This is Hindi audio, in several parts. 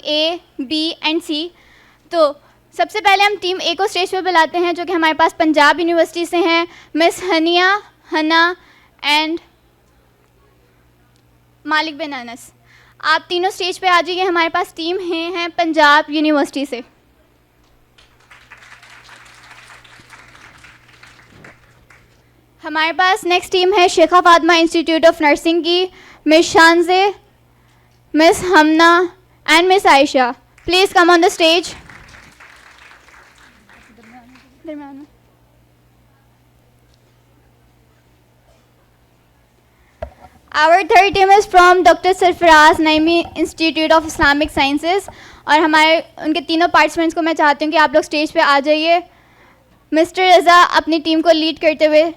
ए, बी एंड सी। तो सबसे पहले हम टीम ए को स्टेज पे बुलाते हैं, जो कि हमारे पास पंजाब यूनिवर्सिटी से हैं, मिस हनिया, हना एंड मालिक बिन अनस। आप तीनों स्टेज पे आ जाइए, हमारे पास टीम हैं पंजाब यूनिवर्सिटी से। हमारे पास नेक्स्ट टीम है शेखा फातिमा इंस्टीट्यूट ऑफ नर्सिंग की, miss शानजे, miss Hamna and miss Ayesha. Please come on the stage. Our third team is from Dr. Sarfaraz Naimi Institute of Islamic Sciences, और हमारे उनके तीनों पार्टिसिपेंट्स को मैं चाहती हूँ कि आप लोग स्टेज पे आ जाइए। मिस्टर रज़ा अपनी टीम को लीड करते हुए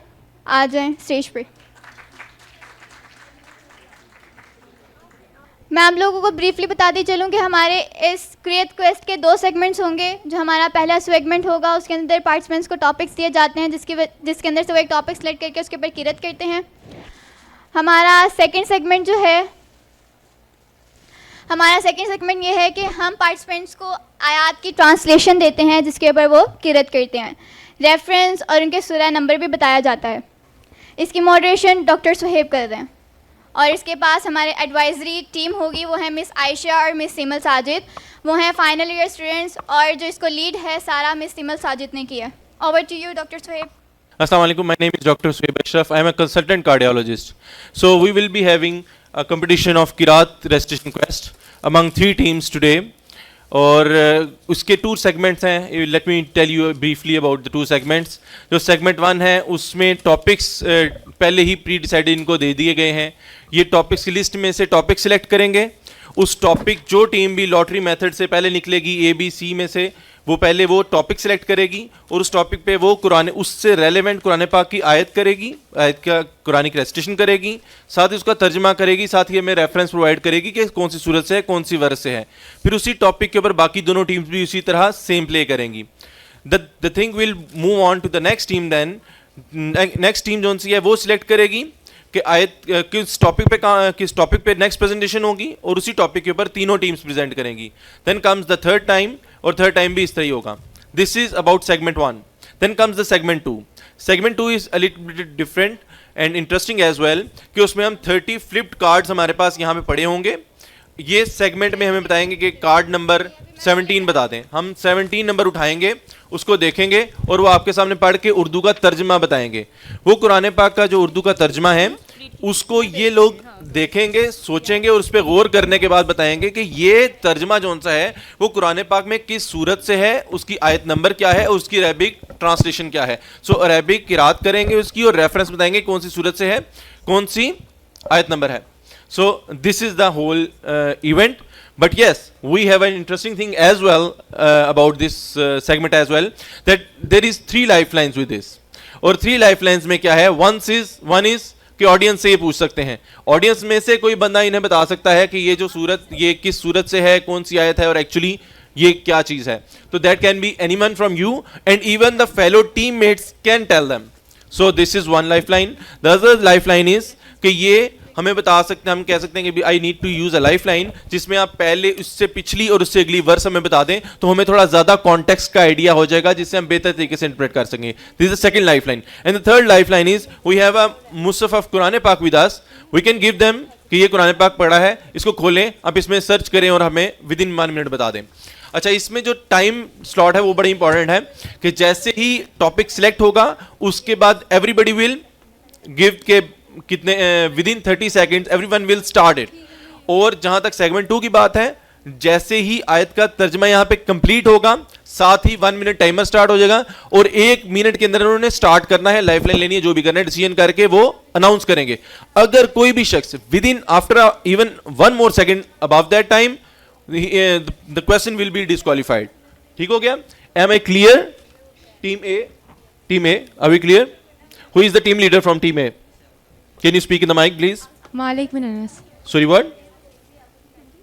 आ जाएं स्टेज पे। मैं आप लोगों को ब्रीफली बताती चलूँ कि हमारे इस क्रिएट क्वेस्ट के 2 सेगमेंट्स होंगे। जो हमारा पहला सेगमेंट होगा उसके अंदर पार्टिसिपेंट्स को टॉपिक्स दिए जाते हैं, जिसके अंदर से वो एक टॉपिक सेलेक्ट करके उसके ऊपर किरत करते हैं। हमारा सेकंड सेगमेंट ये है कि हम पार्टिसिपेंट्स को आयात की ट्रांसलेशन देते हैं, जिसके ऊपर वो किरत करते हैं। रेफरेंस और उनके सूरह नंबर भी बताया जाता है। इसकी मॉडरेशन डॉक्टर सुहेब कर रहे हैं, और इसके पास हमारे एडवाइजरी टीम होगी, वो है मिस आयशा और मिस सिमल साजिद। वो हैं फाइनल ईयर स्टूडेंट्स, और जो इसको लीड है सारा मिस सिमल साजिद ने किया। Over to you doctor Suhaib. Assalamu alaikum. My name is Dr. Suhaib Ashraf. I am a consultant cardiologist. So we will be having a competition of Qiraat recitation quest among 3 teams today. और उसके 2 segments हैं. Let me tell you briefly about the 2 segments. जो segment 1 है उसमें topics पहले ही pre-decided इनको दे दिए गए हैं. ये topics की list में से topic select करेंगे. उस topic जो टीम भी लॉटरी मेथड से पहले निकलेगी A, B, C में से, वो पहले वो टॉपिक सेलेक्ट करेगी और उस टॉपिक पे वो कुरान उससे रेलेवेंट कुरान पाक की आयत करेगी, आयत का कुरानिक रेसिटेशन करेगी, साथ ही उसका तर्जमा करेगी, साथ ही हमें रेफरेंस प्रोवाइड करेगी कि कौन सी सूरत से है, कौन सी वर्स से है। फिर उसी टॉपिक के ऊपर बाकी दोनों टीम्स भी उसी तरह सेम प्ले करेंगी। The thing will move on to the next team. Then next team जो सी है वो सिलेक्ट करेगी कि आयत किस टॉपिक पे नेक्स्ट प्रेजेंटेशन होगी, और उसी टॉपिक के ऊपर तीनों टीम्स प्रेजेंट करेंगी। Then comes the third time, और थर्ड टाइम भी इस तरह ही होगा। This is about segment 1। Then comes the segment 2। Segment 2 is a little bit different and interesting as well, कि उसमें हम 30 फ्लिप्ड कार्ड्स हमारे पास यहाँ पे पड़े होंगे। ये सेगमेंट में हमें बताएंगे कि कार्ड नंबर 17 बता दें। हम 17 नंबर उठाएंगे, उसको देखेंगे और वो आपके सामने पढ़ के उर्दू का तर्जमा बताएंगे। वो कुरान पाक का जो उर्दू का तर्जमा है उसको ये लोग देखेंगे, सोचेंगे और उस पर गौर करने के बाद बताएंगे कि ये तर्जमा जौन सा है वो कुरान पाक में किस सूरत से है, उसकी आयत नंबर क्या है और उसकी अरबिक ट्रांसलेशन क्या है। सो अरबिक किरात करेंगे उसकी और रेफरेंस बताएंगे कौन सी सूरत से है, कौन सी आयत नंबर है। So this is the whole event, but yes, we have an interesting thing as well about this segment as well, that there is 3 lifelines with this. और 3 lifelines में क्या है, one is कि ऑडियंस से ये पूछ सकते हैं, ऑडियंस में से कोई बंदा इन्हें बता सकता है कि ये जो सूरत ये किस सूरत से है, कौन सी आयत है और एक्चुअली ये क्या चीज है। तो that can be anyone from you and even the fellow teammates can tell them. So this is one lifeline. The other lifeline is कि ये हमें बता सकते हैं, हम कह सकते हैं कि I need to use a lifeline जिसमें आप पहले उससे पिछली और उससे अगली वर्स हमें बता दें, तो हमें थोड़ा ज्यादा कॉन्टेक्स्ट का आइडिया हो जाएगा जिससे हम बेहतर तरीके से इंटरप्रेट कर सकेंगे। This is the second lifeline. And the third lifeline is we have a मुसहफ ऑफ कुरान पाक with us. We can give them कि ये कुरान पाक पढ़ा है, इसको खोलें, आप इसमें सर्च करें और हमें विद इन 1 मिनट बता दें। अच्छा, इसमें जो टाइम स्लॉट है वो बड़ा इंपॉर्टेंट है कि जैसे ही टॉपिक सिलेक्ट होगा उसके बाद एवरीबडी विल गिव के कितने with in 30 second everyone will start it. और जहां तक सेगमेंट 2 की बात है, जैसे ही आयत का तर्जमा यहां पे कंप्लीट होगा साथ ही 1 मिनट टाइमर स्टार्ट हो जाएगा और 1 मिनट के अंदर उन्होंने स्टार्ट करना है, लाइफलाइन लेनी है, जो भी करना है डिसीजन करके वो अनाउंस करेंगे। अगर कोई भी शख्स within after even 1 more second above that time the question will be disqualified. ठीक हो गया? Am I clear? Team A, are we clear? Who is the team leader from team A? Can you speak in the mic, please? Malik bin Anas. Sorry, what?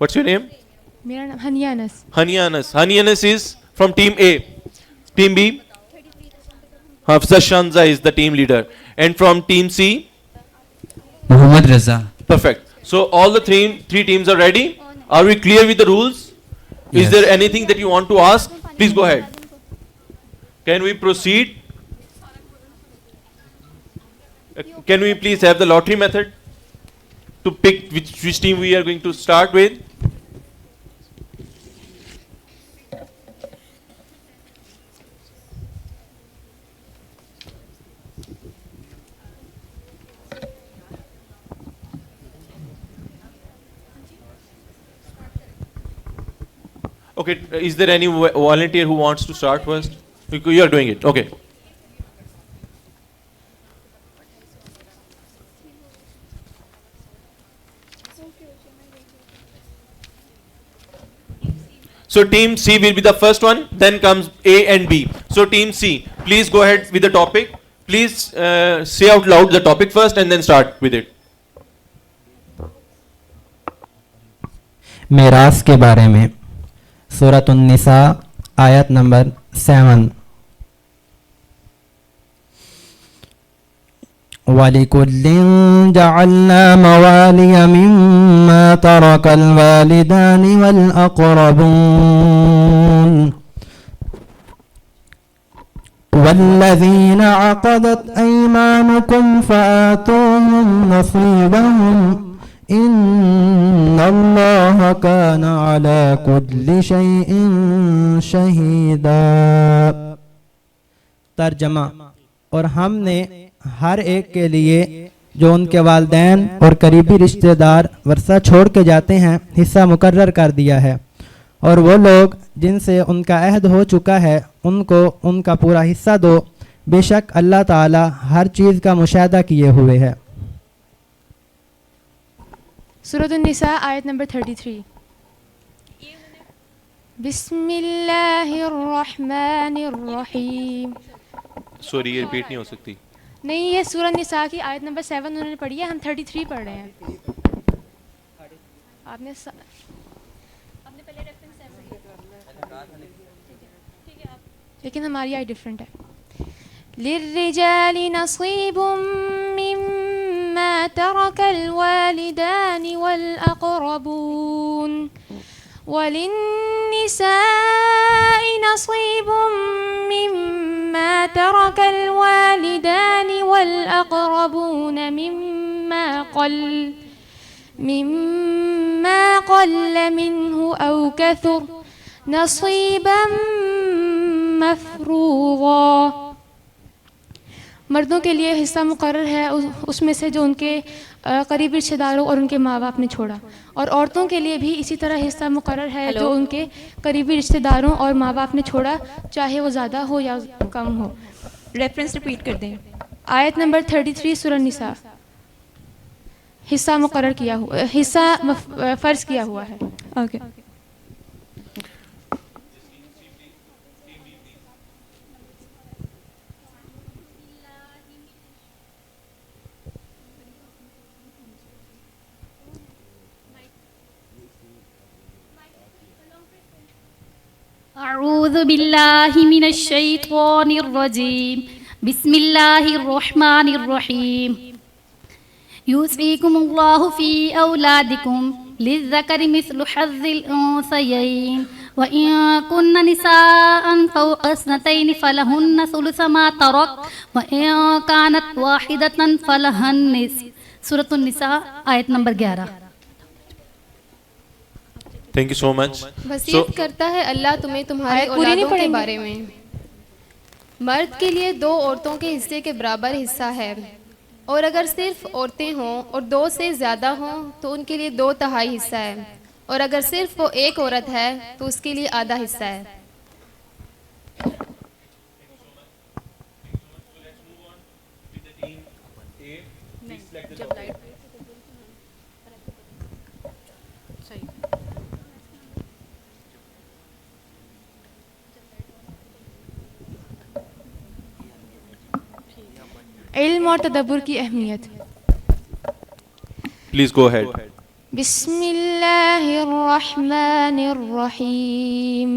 What's your name? मेरा नाम Haniyeh Anas. Hania Anas. Hania Anas is from team A. Team B? Hafsa Shanza is the team leader. And from team C? Muhammad Raza. Perfect. So all the three teams are ready. Are we clear with the rules? Is Yes. there anything that you want to ask? Please go ahead. Can we proceed? Can we please have the lottery method to pick which team we are going to start with? Okay, is there any volunteer who wants to start first? You are doing it. Okay. So team C will be the first one, then comes A and B. So team C, please go ahead with the topic. Please say out loud the topic first and then start with it. Meraas के बारे में सूरत उन्निसा आयत नंबर 7 वलिकुल्लिन जअलना मवालिय मिम्मा तरकल वालिदानि वल अक़रबून वल्लज़ीना अक़दत ऐमानुकुम फ़आतूहुम नसीबहुम इन्नल्लाह कान अला कुल्लि शैइन शहीदा। तर्जमा, और हमने हर एक के लिए जो उनके वालिदैन और करीबी रिश्तेदार वर्षा छोड़ के जाते हैं हिस्सा मुकर्रर कर दिया है, और वो लोग जिनसे उनका अहद हो चुका है उनको उनका पूरा हिस्सा दो, बेशक अल्लाह ताला हर चीज़ का मुशाहिदा किए हुए है। सूरत निसा आयत नंबर 33। बिस्मिल्लाहिर्रहमानिर्रहीम। सॉरी, ये रिपीट नहीं हो सकती। नहीं, ये सूरत निसा की आयत नंबर 7 उन्होंने पढ़ी है, हम 33 पढ़ रहे हैं। आपने पहले रेफरेंस लेकिन हमारी आयत डिफरेंट है। लिर्रिजालि नसीबुम मिम्मा तरकल वालिदानि वल अक़रबून वलिन्निसाइ नसीबुम मिम्मा तरकल वालिदानि वल अक़रबून मिम्मा क़ल्ल मिन्हु औ कथुर नसीबम मफ़रूज़ा। मर्दों के लिए हिस्सा मुकर्रर है उसमें से जो उनके करीबी रिश्तेदारों और उनके माँ बाप ने छोड़ा, और औरतों के लिए भी इसी तरह हिस्सा मुकर्रर है जो उनके करीबी रिश्तेदारों और माँ बाप ने छोड़ा, चाहे वो ज़्यादा हो या कम हो। रेफरेंस रिपीट कर दें। आयत नंबर 33 सूरह निसा। हिस्सा मुकर्रर किया हुआ, हिस्सा फ़र्ज़ किया हुआ है। ओके। अऊज़ु बिल्लाहि मिनश शैतानिर रजीम। बिस्मिल्लाहिर रहमानिर रहीम। युसीकुमुल्लाहु फी औलादिकुम लिज़्ज़करि मिस्लु हज़्ज़िल उन्सयैन व इन कुन्ना निसाअन फ़ौक़ इस्नतैनि फ़लहुन्ना सुलुसु मा तरक व इन कानत वाहिदतन फ़लहन निस्फ़। सूरत निसा आयत number 11। Thank you so much. वसीयत करता है अल्लाह तुम्हें तुम्हारे औलादों के बारे में। मर्द के लिए 2 औरतों के हिस्से के बराबर हिस्सा है, और अगर सिर्फ औरतें हों और 2 से ज़्यादा हों तो उनके लिए 2 तिहाई हिस्सा है, और अगर सिर्फ वो एक औरत है तो उसके लिए आधा हिस्सा है। इल्म और तदब्बुर की अहमियत। Please go ahead. बिस्मिल्लाहिर्रहमानिर्रहीम।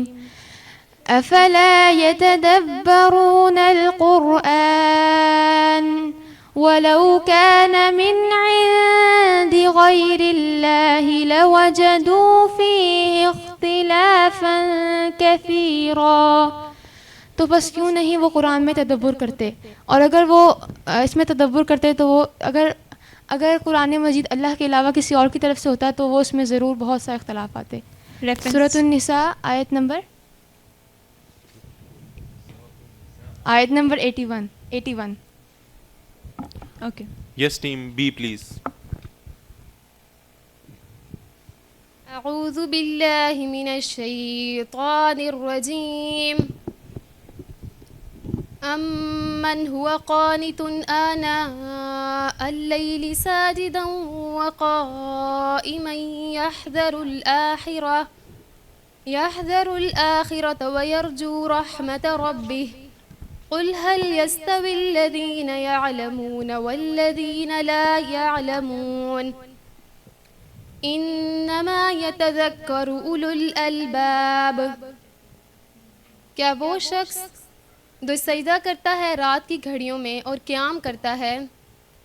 अफला यतदब्बरून अल-क़ुरआन वलौ कान मिन इंदि गैरिल्लाहि लवजदू फीहि इख्तिलाफन कसीरा। तो बस क्यों नहीं वो कुरान में तदब्बुर करते, और अगर वो इसमें तदब्बुर करते तो वो अगर कुरान मजीद अल्लाह के अलावा किसी और की तरफ से होता तो वो उसमें ज़रूर बहुत सारे इख्तलाफ आते। सूरत निसा आयत number 81। Okay. Yes, team B, please. अऊज़ु बिल्लाहि मिनश शैतानिर रजीम। अम्मन हुआ क़ानितुन आना अल-लैलि साजिदन व क़ाइमन यहज़रुल आखिरत व यरजू रहमत रब्बिह क़ुल हल यस्तविल्लज़ीन यअलमून वल्लज़ीन ला यअलमून इन्नमा यतज़क्करु उलुल अलबाब। क्या वो शख्स जो सजदा करता है रात की घड़ियों में और क़याम करता है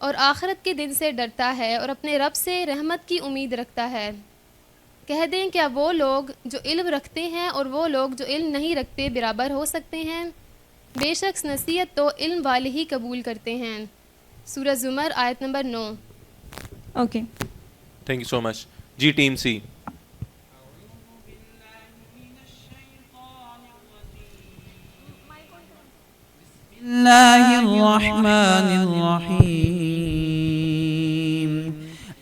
और आखिरत के दिन से डरता है और अपने रब से रहमत की उम्मीद रखता है, कह दें क्या वो लोग जो इल्म रखते हैं और वो लोग जो इल्म नहीं रखते बराबर हो सकते हैं? बेशक नसीहत तो इल्म वाले ही कबूल करते हैं। सूरह ज़ुमर आयत number 9। Okay. Thank you so much. G, team C.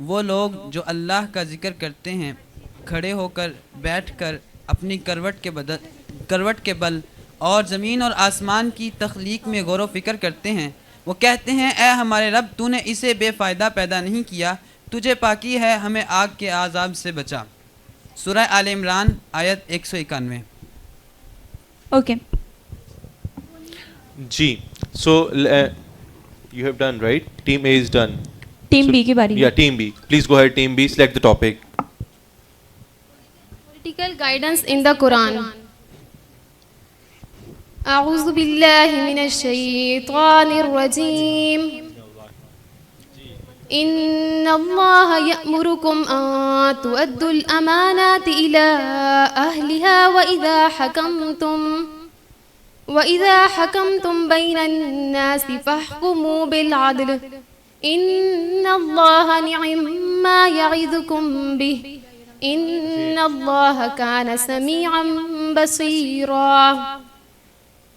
वो लोग जो अल्लाह का जिक्र करते हैं खड़े होकर, बैठकर, अपनी करवट के बल और ज़मीन और आसमान की तख्लीक में गौर व फिक्र करते हैं, वो कहते हैं ऐ हमारे रब, तूने इसे बेफ़ायदा पैदा नहीं किया, तुझे पाकी है, हमें आग के आज़ाब से बचा। सूरह आल इमरान आयत 191। Okay. G. So you have done, right? Team A is done. Team B की बारी। Yeah, team B. Please go ahead, team B. Select the topic. Political guidance in the Quran. अऊज़ु बिल्लाहि मिनश शैतानिर रजीम। इन्नल्लाह यअमुरुकुम अन तुअद्दुल अमानाति इला अहलिहा व इज़ा हकमतुम बैनन नासि फहकुमू बिल अदल इन्नल्लाह निअम्मा यइज़ुकुम बिहि इन्नल्लाह कान समीअन बसीरा।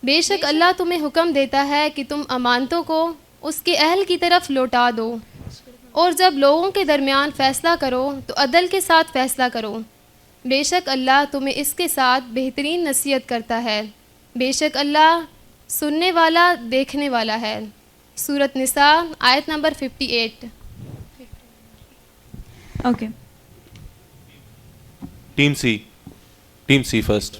बेशक अल्लाह तुम्हें हुक्म देता है कि तुम अमानतों को उसके अहल की तरफ लौटा दो, और जब लोगों के दरमियान फ़ैसला करो तो अदल के साथ फ़ैसला करो। बेशक अल्लाह तुम्हें इसके साथ बेहतरीन नसीहत करता है। बेशक अल्लाह सुनने वाला, देखने वाला है। सूरत निसा आयत number 58। Okay. Team C. Team C first.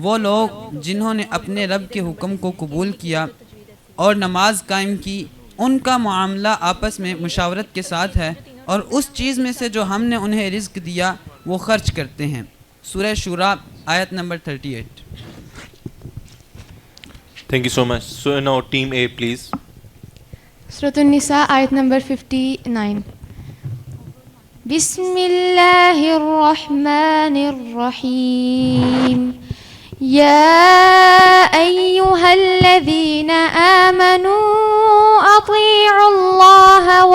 वो लोग जिन्होंने अपने रब के हुक्म को कबूल किया और नमाज कायम की, उनका मामला आपस में मुशावरत के साथ है, और उस चीज़ में से जो हमने उन्हें रिज़्क दिया वो खर्च करते हैं। सूरह शूरा आयत number 38। Thank you so much. So now team A, please. सूरत निसा आयत नंबर 59। बिस्मिल्लाहिर्रहमानिर्रहीम। या अय्युहल्लज़ीना आमनू अतीउल्लाह व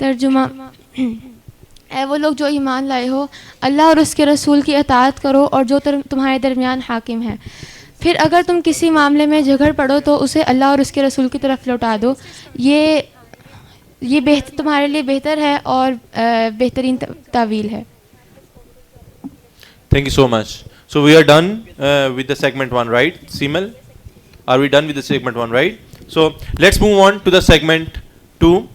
तर्जुमा, ऐ वो लोग जो ईमान लाए हो, अल्लाह और उसके रसूल की अताअत करो और जो तुम्हारे दरमियान हाकिम है। फिर अगर तुम किसी मामले में झगड़ पड़ो तो उसे अल्लाह और उसके रसूल की तरफ लौटा दो। ये तुम्हारे लिए बेहतर है और बेहतरीन तावील है। Thank you so much. So we are done with the segment 1, right? Simal, are we done with the segment 1, right? So let's move on to the segment 2.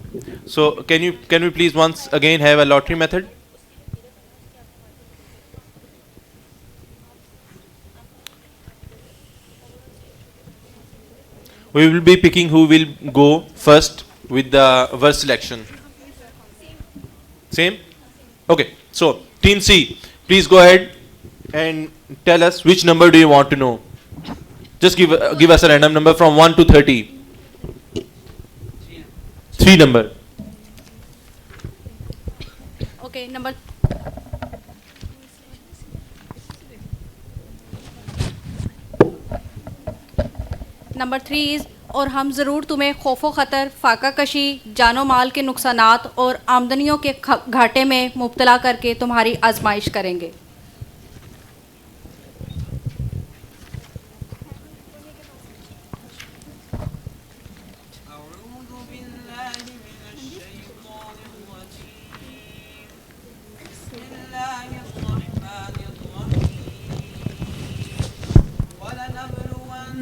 So can we please once again have a lottery method? We will be picking who will go first with the verse selection. Same? Okay. So team C, please go ahead and tell us which number do you want to know. Just give us a random number from 1 to 30. 3 number. Okay, number Number 3 is और हम ज़रूर तुम्हें खौफो ख़तर, फाका कशी, जानो माल के नुकसानात और आमदनियों के घाटे में मुब्तला करके तुम्हारी आजमाइश करेंगे।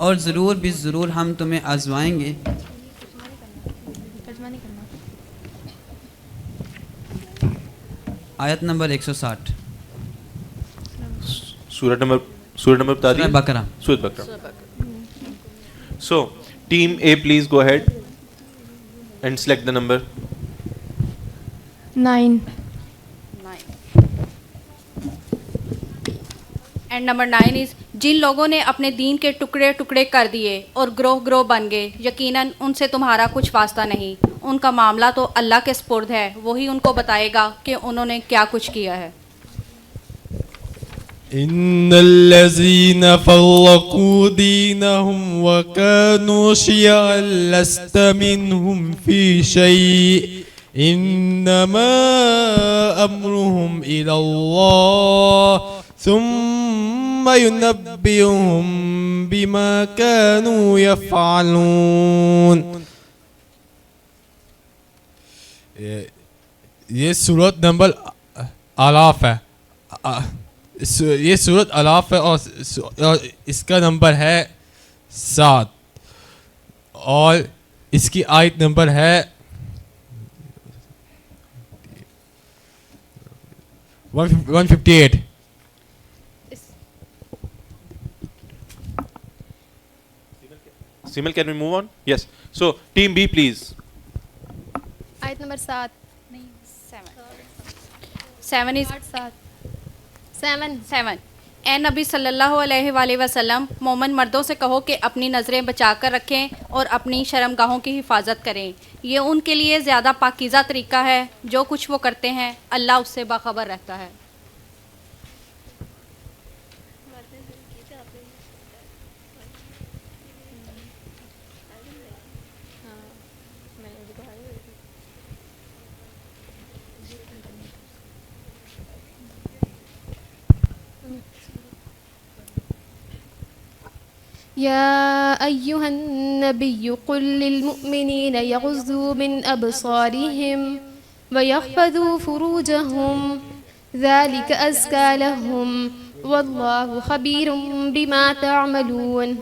और ज़रूर भी ज़रूर हम तुम्हें आज़माएंगे। आयत नंबर 160, सूरत नंबर बता दिए। बकरा। सूरत बकरा। So team A, please go ahead and select the number. 9। And number 9 is जिन लोगों ने अपने दीन के टुकड़े टुकड़े कर दिए और ग्रोह बन गए, यकीनन उनसे तुम्हारा कुछ वास्ता नहीं। उनका मामला तो अल्लाह के स्पुर्द है, वही उनको बताएगा कि उन्होंने क्या कुछ किया है। इन्नल्लज़ीन फ़र्रक़ू दीनहुम व कानू शियअन लस्त मिनहुम फ़ी शै'इन इन्नमा अम्रुहुम इलल्लाह सुम्मा युनब्बिउहुम बिमा कानू यफ़अलून। ये सूरत नंबर आलाफ है। ये सूरत अलाफ है और इसका नंबर है 7 और इसकी आयत नंबर है 158। Simal, can we move on? Yes. So team B, please. आयत नंबर 7। 7 इज़ 7। ए नबी सल्लल्लाहु अलैहि वसल्लम, मोमन मर्दों से कहो कि अपनी नज़रें बचा कर रखें और अपनी शर्मगाहों की हिफाजत करें। ये उनके लिए ज़्यादा पाकीज़ा तरीका है। जो कुछ वो करते हैं अल्लाह उससे बाखबर रहता है। या अय्युहन नबिय्यु कुल लिलमुमिनीन यग़ुज़्ज़ू मिन अबसारिहिम व यहफ़ज़ू फ़ुरूजहुम ज़ालिका अज़्का लहुम वल्लाहु खबीरुम बिमा तअमलून।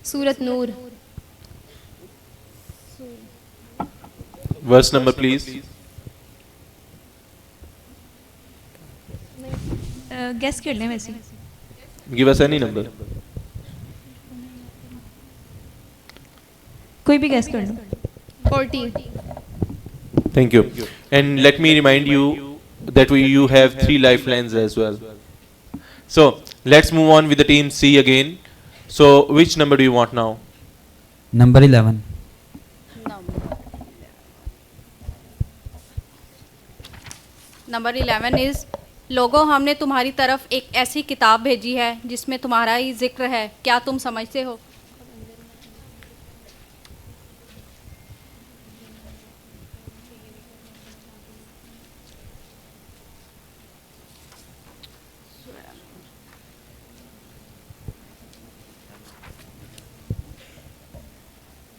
सूरत नूर। Verse number, please. गेस कर लें वैसे। Give us any number. कोई भी गेस कर लो। 40। Thank you. And let me remind you that you have 3 lifelines as well. So let's move on with the team C again. So which number do you want now? Number 11. Number 11 is लोगों, हमने तुम्हारी तरफ एक ऐसी किताब भेजी है जिसमें तुम्हारा ही जिक्र है, क्या तुम समझते हो?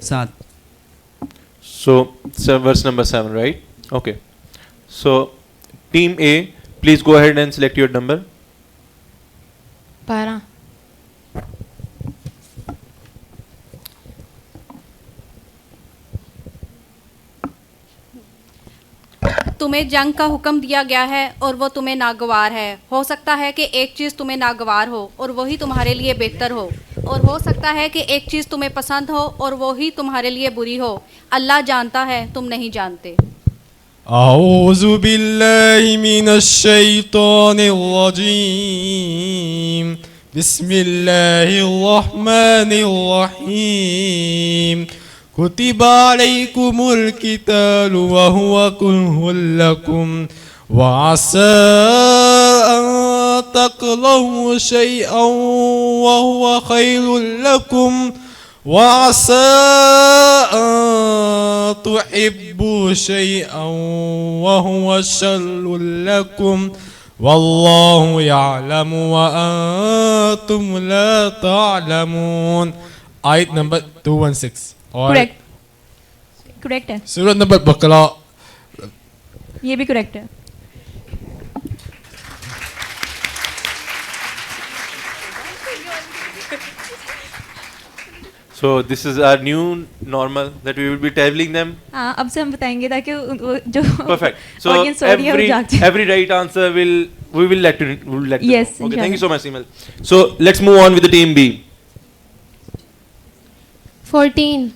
सात. So verse number 7, right? Okay. So team A, please go ahead and select your number. 12. तुम्हें जंग का हुक्म दिया गया है और वो तुम्हें नागवार है। हो सकता है कि एक चीज़ तुम्हें नागवार हो और वही तुम्हारे लिए बेहतर हो, और हो सकता है कि एक चीज़ तुम्हें पसंद हो और वही तुम्हारे लिए बुरी हो। अल्लाह जानता है, तुम नहीं जानते। अऊज़ु बिल्लाहि मिनश शैतानिर रजीम बिस्मिल्लाहिर रहमानिर रहीम कुतिबा अलैकुमुल कितालु व हुवा कुरहुल लकुम व असा अन तक़रहु शैअन व हुवा खैरुल लकुम व असा अन तुहिब्बु शैअन व हुवा शर्रुल लकुम वल्लाहु यअलमु व अंतुम ला तअलमून. आयत नंबर 216. करेक्ट है। सूरत नंबर बकरा. ये भी करेक्ट है। So this is our new normal that we will be telling them. हाँ, अब से हम बताएंगे ताकि जो Perfect. So audience हो रही है वो जाग जाए। every right answer we will let you know. Yes, Okay, thank you so much, Simil. So let's move on with the team B. 14.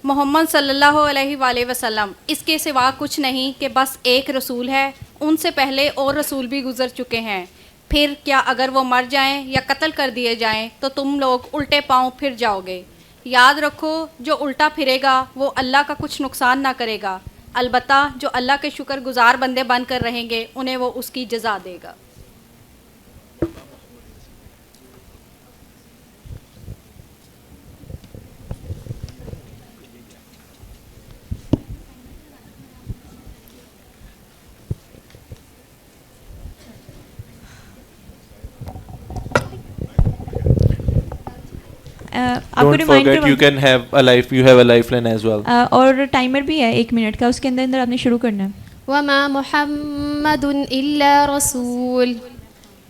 Mohammad सल्लल्लाहु अलैहि वसल्लम इसके सिवा कुछ नहीं कि बस एक रसूल है, उनसे पहले और रसूल भी गुजर चुके हैं। फिर क्या अगर वो मर जाएं या कत्ल कर दिए जाएं तो तुम लोग उल्टे पांव फिर जाओगे। याद रखो, जो उल्टा फिरेगा वो अल्लाह का कुछ नुकसान ना करेगा, अलबत्ता जो अल्लाह के शुक्रगुजार बंदे बनकर रहेंगे उन्हें वो उसकी जज़ा देगा। Don't forget you can have a lifeline as well. और टाइमर भी है 1 मिनट का, उसके अंदर अंदर आपने शुरू करना है। वमा मुहम्मदुन इल्ला रसूल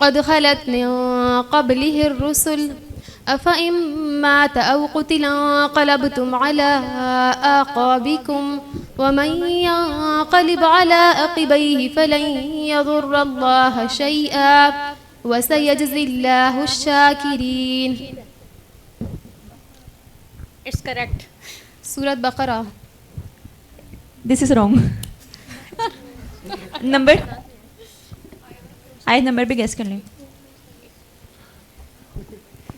क़द खलत मिन क़ब्लिहि रुसुल अफ़इन मात औ क़ुतिला क़लबतुम अला आक़ाबिकुम वमन यन्क़लिब अला अक़बैहि फ़लन यज़ुर्रल्लाह शैअा वसयजज़िल्लाहु शाकिरीन. It's correct. सूरत बकरा. This is wrong. नंबर आयत नंबर भी गेस कर लें।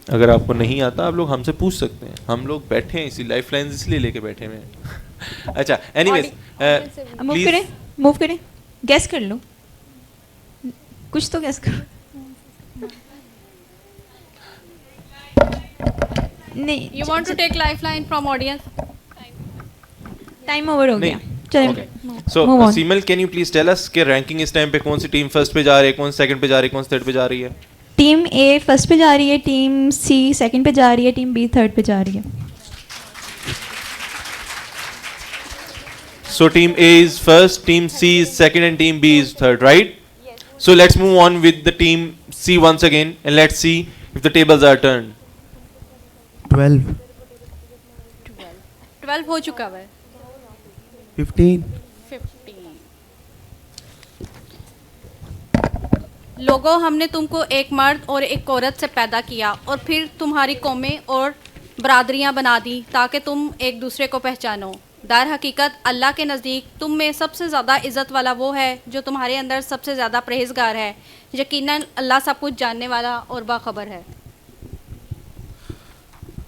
अगर आपको नहीं आता आप लोग हमसे पूछ सकते हैं, हम लोग बैठे हैं इसी लाइफलाइंस इसलिए लेके बैठे हुए हैं. अच्छा, एनीवेज मूव करें. गैस कर लो, कुछ तो गैस करो। नहीं, You want to take lifeline from audience? Time over हो गया। Okay. So Simal, can you please tell us कि रैंकिंग इस टाइम पे कौन सी टीम फर्स्ट पे जा रही है, कौन सेकंड पे जा रही है, कौन थर्ड पे जा रही है? टीम ए फर्स्ट पे जा रही है, टीम सी सेकंड पे जा रही है, टीम बी थर्ड पे जा रही है। So team A is first, team C is second, and team B is third, right? Yes. So let's move on with the team C once again, and let's see if the tables are turned. 12, 12 हो चुका है। 15, 15। लोगों, हमने तुमको एक मर्द और एक औरत से पैदा किया और फिर तुम्हारी कौमें और बरादरियां बना दी ताकि तुम एक दूसरे को पहचानो। दर हकीकत अल्लाह के नज़दीक तुम में सबसे ज़्यादा इज़्ज़त वाला वो है जो तुम्हारे अंदर सबसे ज़्यादा परहेज़गार है। यकीनन अल्लाह सब कुछ जानने वाला और बाखबर है।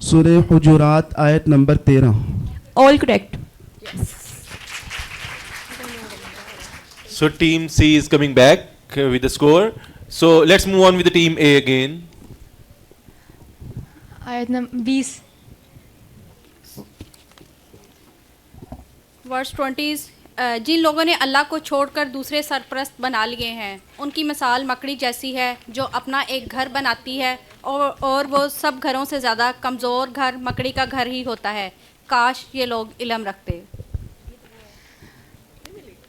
सूरह हुजुरात आयत number 13। All correct. So team C is coming back with the score. So let's move on with the team A again. आयत नंबर 20। वर्स 20। जिन लोगों ने अल्लाह को छोड़कर दूसरे सरपरस्त बना लिए हैं उनकी मिसाल मकड़ी जैसी है जो अपना एक घर बनाती है और वो सब घरों से ज़्यादा कमज़ोर घर मकड़ी का घर ही होता है। काश ये लोग इल्म रखते।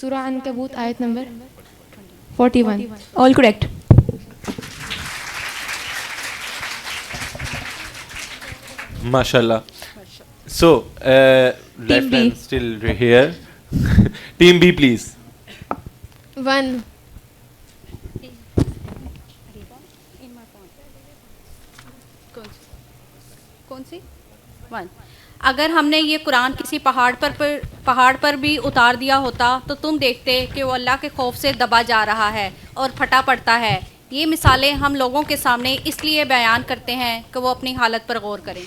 सूरह अनकबूत आयत number 41। All correct. Mashallah. So Team B. left still here. Team B, please. 1, कौन सी 1। अगर हमने ये कुरान किसी पहाड़ पर भी उतार दिया होता तो तुम देखते कि वो अल्लाह के खौफ से दबा जा रहा है और फटा पड़ता है। ये मिसालें हम लोगों के सामने इसलिए बयान करते हैं कि वो अपनी हालत पर गौर करें।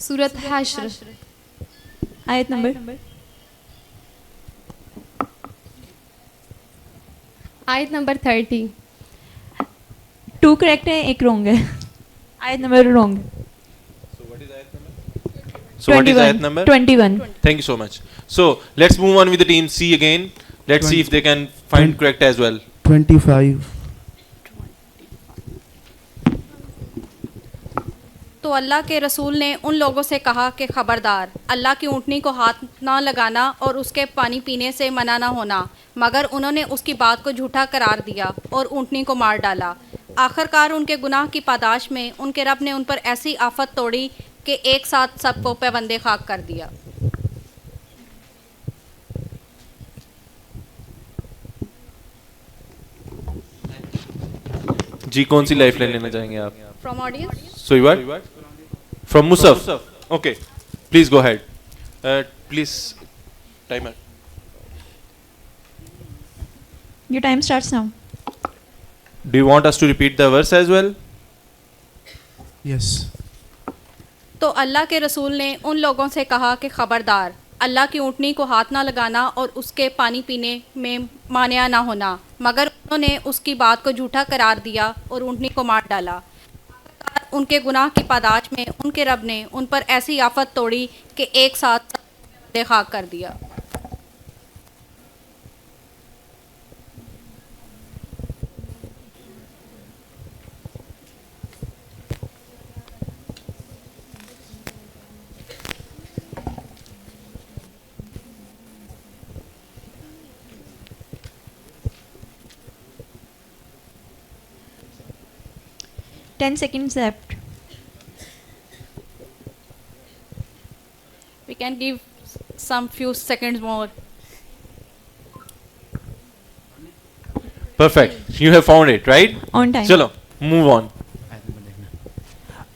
सूरत हश्र आयत नंबर आयत नंबर 30। 2 करेक्ट है, एक रॉन्ग है। आयत number wrong. So what is ayat number? 21। Thank you so much. So let's move on with the team C again. Let's see if they can find correct as well. 25। तो अल्लाह के रसूल ने उन लोगों से कहा कि खबरदार, अल्लाह की ऊँटनी को हाथ ना लगाना और उसके पानी पीने से मना ना होना, मगर उन्होंने उसकी बात को झूठा करार दिया और ऊँटनी को मार डाला। आखिरकार उनके गुनाह की पादाश में उनके रब ने उन पर ऐसी आफत तोड़ी कि एक साथ सबको पैबंदे खाक कर दिया। जी कौन सी लाइफलाइन लेना चाहेंगे आप? From audience. So you are from Musaf. Okay, please go ahead. Please, timer. Your time starts now. Do you want us to repeat the verse as well? Yes. तो अल्लाह के रसूल ने उन लोगों से कहा कि खबरदार, अल्लाह की ऊँटनी को हाथ ना लगाना और उसके पानी पीने में मानिया ना होना, मगर उन्होंने उसकी बात को झूठा करार दिया और ऊँटनी को मार डाला। उनके गुनाह की पादाश में उनके रब ने उन पर ऐसी आफत तोड़ी कि एक साथ खाक कर दिया। Ten seconds left. We can give some few seconds more. Perfect. You have found it, right? On time. चलो, move on.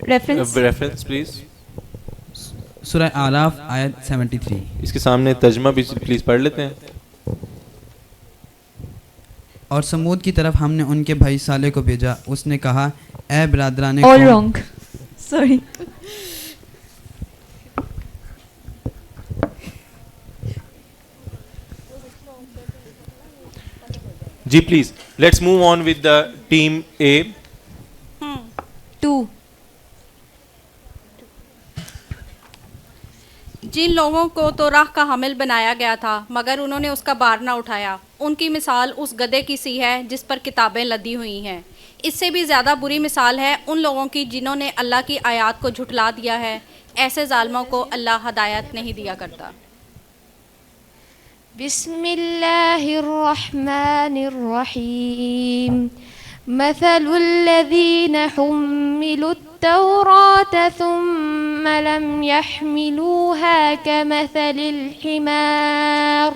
Reference please. सूरह आराफ आयत 73. इसके सामने तर्जमा भी प्लीज पढ़ लेते हैं। और समूद की तरफ हमने उनके भाई साले को भेजा, उसने कहा ए बिरादराने All wrong. Sorry. जी please, let's move on with the team A. 2. जिन लोगों को तो राह का हामिल बनाया गया था मगर उन्होंने उसका भार ना उठाया, उनकी मिसाल उस गधे की सी है जिस पर किताबें लदी हुई हैं। इससे भी ज़्यादा बुरी मिसाल है उन लोगों की जिन्होंने अल्लाह की आयत को झुठला दिया है। ऐसे जालिमों को अल्लाह हदायत नहीं दिया करता। बिस्मिल्लाहिर्रहमानिर्रहीम मसलुल्लज़ीन हुम्मिलुत तौरात सुम्मा लम यहमिलूहा कमसलिल हिमार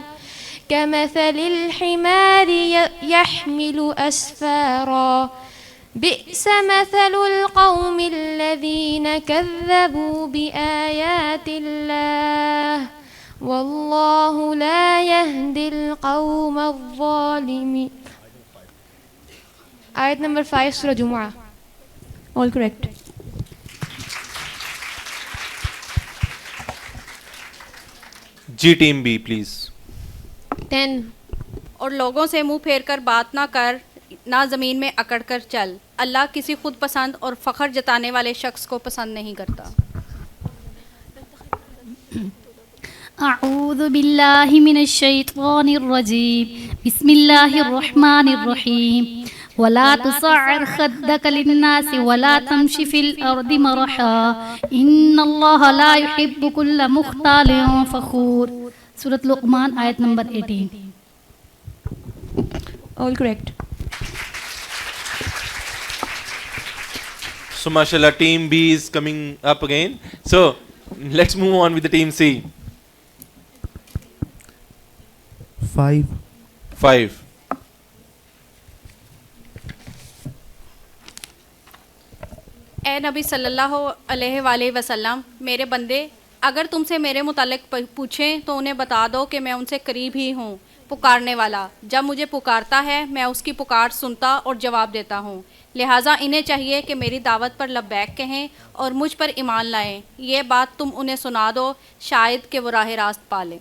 यहमिलु अस्फारा बि'स मसलुल कौमिल्लज़ीन कज़्ज़बू बिआयातिल्लाह वल्लाहु ला यहदिल कौमज़्ज़ालिमीन. आयत नंबर 5 सूरह जुमुआ. All correct. जी टीम बी प्लीज. 10. और लोगों से मुंह फेर कर बात ना कर, ना ज़मीन में अकड़ कर चल। अल्लाह किसी खुद पसंद और फ़ख्र जताने वाले शख्स को पसंद नहीं करता। अऊज़ु बिल्लाहि मिनश शैतानिर रजीम बिस्मिल्लाहिर रहमानिर रहीम वला तुसअर खद्दक लिन्नासि वला तमशी फिल अर्दि मरहा इन्नल्लाहा ला युहिब्बु कुल्ला मुख्तालिन फखूर. सूरत लुक़मान आयत number 18. All correct. So mashallah, team B is coming up again. So let's move on with the team C. 5. ए नबी सल्लल्लाहु अलैहि वसल्लम, मेरे बंदे अगर तुमसे मेरे मुतालिक पूछें तो उन्हें बता दो कि मैं उनसे करीब ही हूँ, पुकारने वाला। जब मुझे पुकारता है मैं उसकी पुकार सुनता और जवाब देता हूँ। लिहाजा इन्हें चाहिए कि मेरी दावत पर लब्बैक कहें और मुझ पर ईमान लाएं। ये बात तुम उन्हें सुना दो, शायद कि वो राह रास्त पा लें।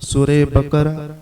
सूरह बकरा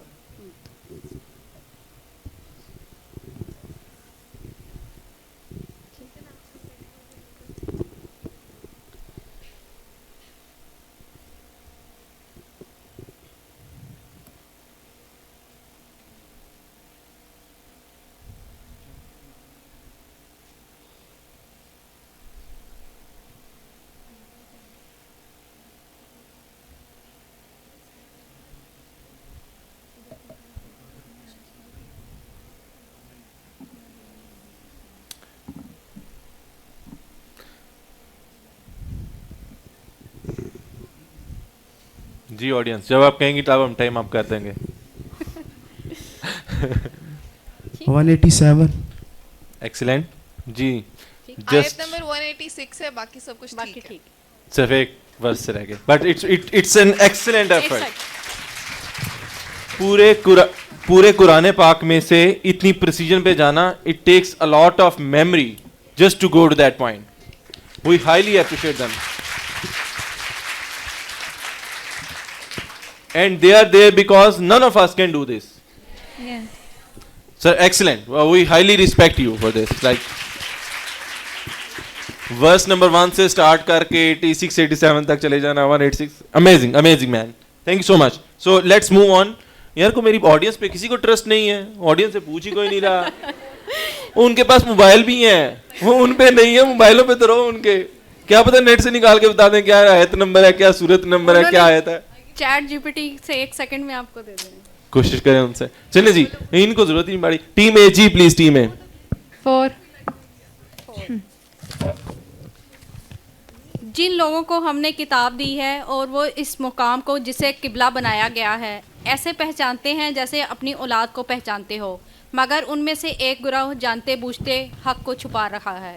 जी ऑडियंस, जब आप कहेंगे तब हम टाइम आप कर देंगे. 187. एक्सीलेंट जी. आयत नंबर 186 है, बाकी सब कुछ ठीक है. सिर्फ एक वर्स से रह गए, but it's an excellent effort. पूरे कुरान पाक में से इतनी प्रिसीजन पे जाना, it takes a lot of memory just to go to that point. We highly appreciate them. And they are there because none of us can do this. Yeah. Sir, excellent. Well, we highly respect you for this. Like, verse number 1 से start करके 86, 87 तक चले जाना, 186. Amazing, amazing man. Thank you so much. So let's move on. यार को मेरी ऑडियंस पे किसी को ट्रस्ट नहीं है. ऑडियंस से पूछ ही कोई नहीं रहा. उनके पास मोबाइल भी हैं, वो उन पे नहीं है. मोबाइलों पे तो रहो उनके. क्या पता नेट से निकाल के बता दें क्या आयत नंबर है, क्या सूरत नंबर है, क्या आयत है. चैट जीपीटी से 1 सेकंड में आपको दे देंगे. कोशिश करें उनसे. चलिए जी, इनको जरूरत ही नहीं पड़ी. टीम ए जी प्लीज. Team A 4. जिन लोगों को हमने किताब दी है और वो इस मुकाम को जिसे किबला बनाया गया है ऐसे पहचानते हैं जैसे अपनी औलाद को पहचानते हो, मगर उनमें से एक गिरोह जानते बूझते हक को छुपा रखा है.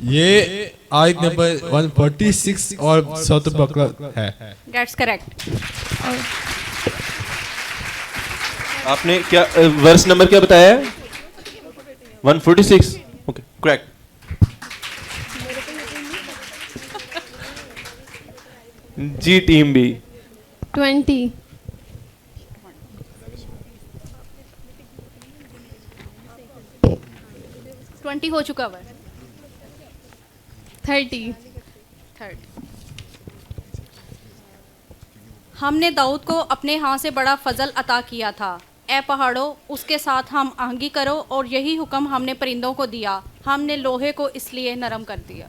ये आयत नंबर 146 और सूरह बकरा है. That's correct. आपने क्या वर्स नंबर क्या बताया है? 146. Okay, correct. जी टीम बी 20. हो चुका है. 30. हमने दाऊद को अपने हाथ से बड़ा फजल अता किया था. ए पहाड़ों, उसके साथ हम आहंगी करो और यही हुक्म हमने परिंदों को दिया. हमने लोहे को इसलिए नरम कर दिया.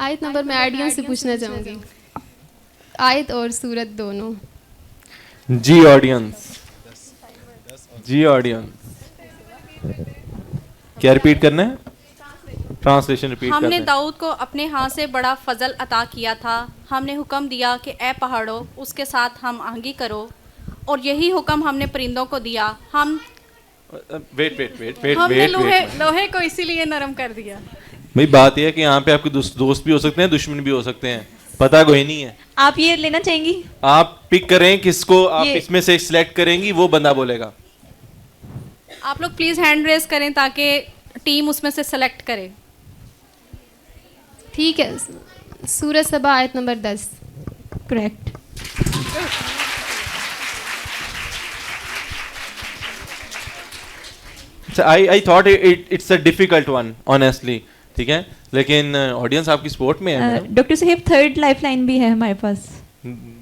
आयत नंबर मैं ऑडियंस से पूछना चाहूँगी, आयत और सूरत दोनों. जी ऑडियंस, जी ऑडियंस, क्या रिपीट करना है? ट्रांसलेशन रिपीट करना है. हमने दाऊद को अपने हाथ से बड़ा फजल अता किया था. हमने हुक्म दिया कि ए पहाड़ों, उसके साथ हम आहंगी करो और यही हुक्म हमने परिंदों को दिया. हम हमने लोहे को इसीलिए नरम कर दिया. भाई बात यह है कि यहाँ पे आपके दोस्त भी हो सकते हैं, दुश्मन भी हो सकते हैं. पता कोई नहीं है। आप ये लेना चाहेंगी? आप पिक करें किसको, आप ये। इसमें से सिलेक्ट करेंगी, वो बंदा बोलेगा। आप लोग प्लीज़ हैंड रेज करें ताकि टीम उसमें से सेलेक्ट करे। ठीक है, सूरह सबा आयत number 10। Correct. I thought it's a difficult one honestly, ठीक है, लेकिन ऑडियंस आपकी सपोर्ट में है। डॉक्टर साहब थर्ड लाइफलाइन भी है हमारे पास।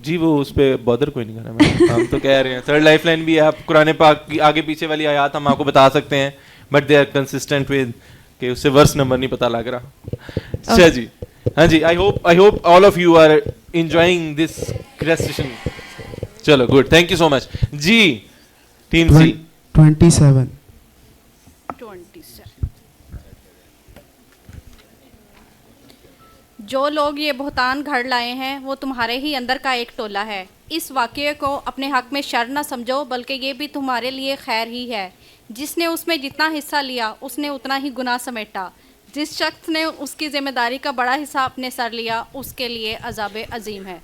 जी वो उस पे बॉदर कोई नहीं कर रहा मैं, हम तो कह रहे हैं थर्ड लाइफलाइन भी है। आप कुरान पाक की आगे पीछे वाली आयत हम आपको बता सकते हैं, but they are consistent with कि उससे वर्स नंबर नहीं पता लग रहा। अच्छा जी, हाँ जी, I hope all of you are enjoying this session. चलो good, thank you so much जी। Team C 27। जो लोग ये बहतान घर लाए हैं वो तुम्हारे ही अंदर का एक टोला है। इस वाक़ये को अपने हक में शर न समझो, बल्कि ये भी तुम्हारे लिए खैर ही है। जिसने उसमें जितना हिस्सा लिया उसने उतना ही गुनाह समेटा। जिस शख्स ने उसकी ज़िम्मेदारी का बड़ा हिस्सा अपने सर लिया उसके लिए अज़ाब अज़ीम है।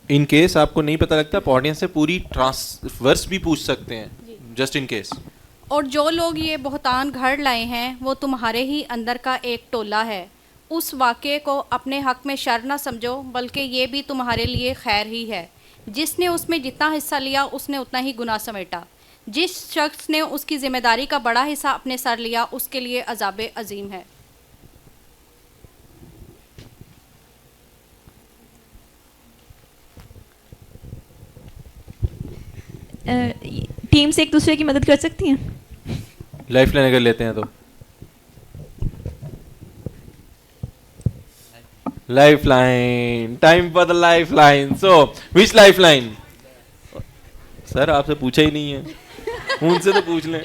इन केस आपको नहीं पता लगता, आप ऑडियंस से पूरी ट्रांसवर्स भी पूछ सकते हैं, जस्ट इन केस। और जो लोग ये बहतान घर लाए हैं वो तुम्हारे ही अंदर का एक टोला है। उस वाक़ये को अपने हक में शर न समझो, बल्कि ये भी तुम्हारे लिए खैर ही है। जिसने उसमें जितना हिस्सा लिया उसने उतना ही गुनाह समेटा। जिस शख्स ने उसकी ज़िम्मेदारी का बड़ा हिस्सा अपने सर लिया उसके लिए अज़ाब अज़ीम है। टीम से एक दूसरे की मदद कर सकती हैं? लाइफलाइन अगर लेते हैं तो lifeline, time for the lifeline. So which lifeline? Sir आपसे पूछा ही नहीं है, उनसे तो पूछ लें।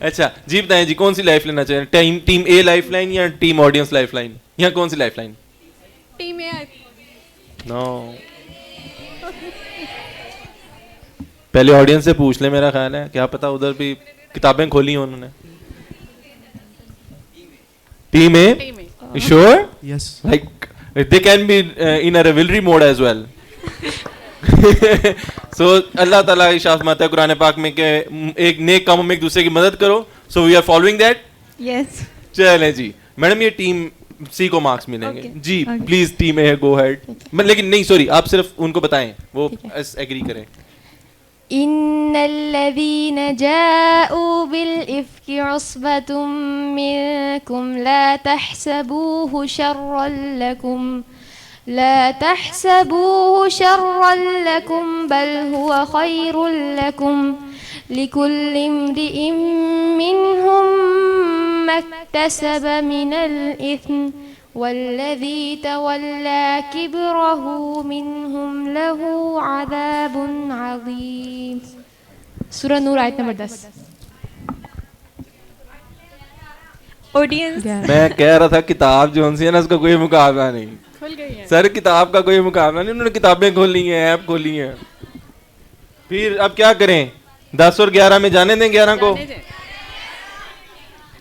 अच्छा जी बताएं जी, कौन सी लाइफ लेना चाहिए? टीम ए लाइफलाइन या टीम ऑडियंस लाइफलाइन, या कौन सी लाइफलाइन? टीम ए। नो, पहले ऑडियंस से पूछ ले, मेरा ख्याल है, क्या पता उधर भी किताबें खोली हैं उन्होंने। Team A, sure? Yes. Like they can be in a rivalry mode as well. So अल्लाह ताला इरशाद फरमाता है कुरान पाक में कि एक नेक कामों में एक दूसरे की मदद करो। So we are following that. Yes. चलें जी मैडम, ये टीम सी को मार्क्स मिलेंगे जी। Please team A go ahead. लेकिन नहीं सॉरी, आप सिर्फ उनको बताएं, वो एग्री करें। इन्नल्लज़ीन जाऊ बिल इफ्की उस्बतुम मिनकुम ला तहसबूहु शर्रन लकुम बल हुवा खैरुल लकुम लिकुल्लि इम्रिइम मिनहुम मक्तसब मिनल इस्म वल्लज़ी तवल्ला किब्रहु मिनहुम लहू अज़ाबुन अज़ीम। सूरह नूर आयत नंबर 10। ऑडियंस, मैं कह रहा था किताब जो है ना उसका कोई मुकाबला नहीं। खुल गई है सर, किताब का कोई मुकाबला नहीं, उन्होंने किताबें खोली हैं, ऐप खोली हैं। फिर अब क्या करें? 10 और 11 में जाने दें 11 को?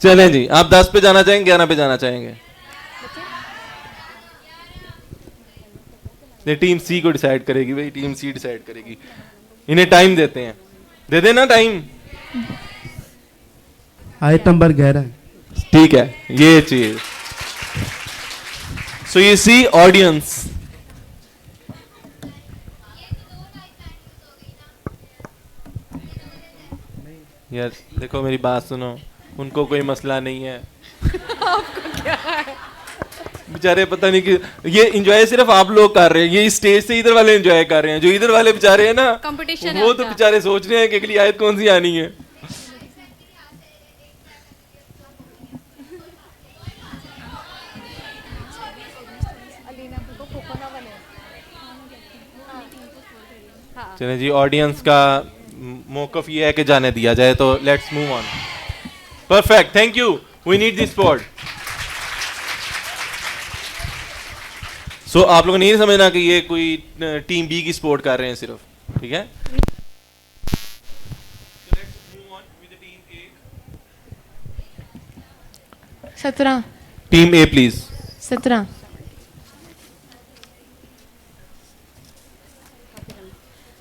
चलें जी, आप 10 पे जाना चाहेंगे 11 पे जाना चाहेंगे? ये टीम सी को डिसाइड करेगी भाई, टीम सी डिसाइड करेगी। इन्हें टाइम देते हैं, दे देना टाइम। आयत नंबर 11। ठीक है, ये चीज। सो यू सी ऑडियंस, यार देखो मेरी बात सुनो, उनको कोई मसला नहीं है। आपको क्या है? बेचारे पता नहीं कि ये एंजॉय सिर्फ आप लोग कर रहे हैं, ये स्टेज से इधर वाले एंजॉय कर रहे हैं, जो इधर वाले बेचारे हैं ना कंपटीशन वो तो बेचारे सोच रहे हैं कि अगली आयत कौन सी आनी है। चलिए जी, ऑडियंस का मौकफ ये है कि जाने दिया जाए, तो let's move on. Perfect, thank you, we need this spot. So आप लोगों ने नहीं समझना कि ये कोई टीम बी की सपोर्ट कर रहे हैं सिर्फ, ठीक है? सत्रह। Team A please. 17।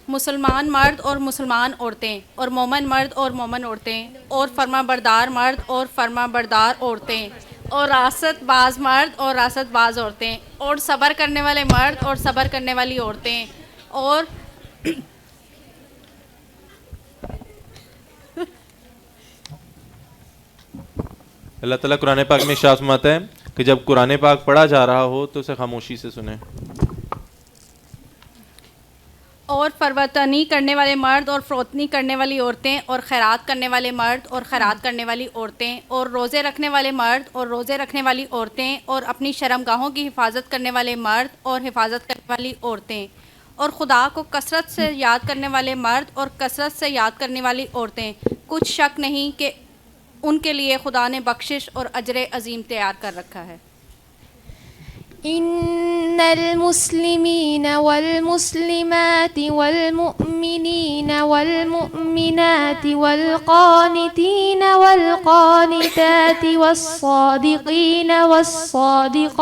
मुसलमान मर्द और मुसलमान औरतें और मोमन मर्द और मोमन औरतें और फर्माबरदार मर्द और फर्माबरदार औरतें और रासतबाज मर्द और रासतबाज औरतें और सब्र करने वाले मर्द और सब्र करने वाली औरतें और अल्लाह ताला कुरान पाक में इरशाद फरमाता है कि जब कुरान पाक पढ़ा जा रहा हो तो उसे खामोशी से सुने। और फरवतनी करने वाले मर्द और फ़रोतनी करने वाली औरतें और खैरात करने वाले मर्द और खैरात करने वाली औरतें और रोज़े रखने वाले मर्द और रोज़े रखने वाली औरतें और अपनी शर्मगाहों की हिफाजत करने वाले मर्द और हिफाजत करने वाली औरतें और खुदा को कसरत से याद करने वाले मर्द और कसरत से याद करने वाली औरतें, कुछ शक नहीं कि उनके लिए खुदा ने बख्शिश और अजर अजीम तैयार कर रखा है। इन्नल मुस्लिमीन वल मुस्लिमात वल मुमिनीन वल मुमिनात वल क़ानितीन वल क़ानितात वस्सादिक़ीन वस्सादिक़ात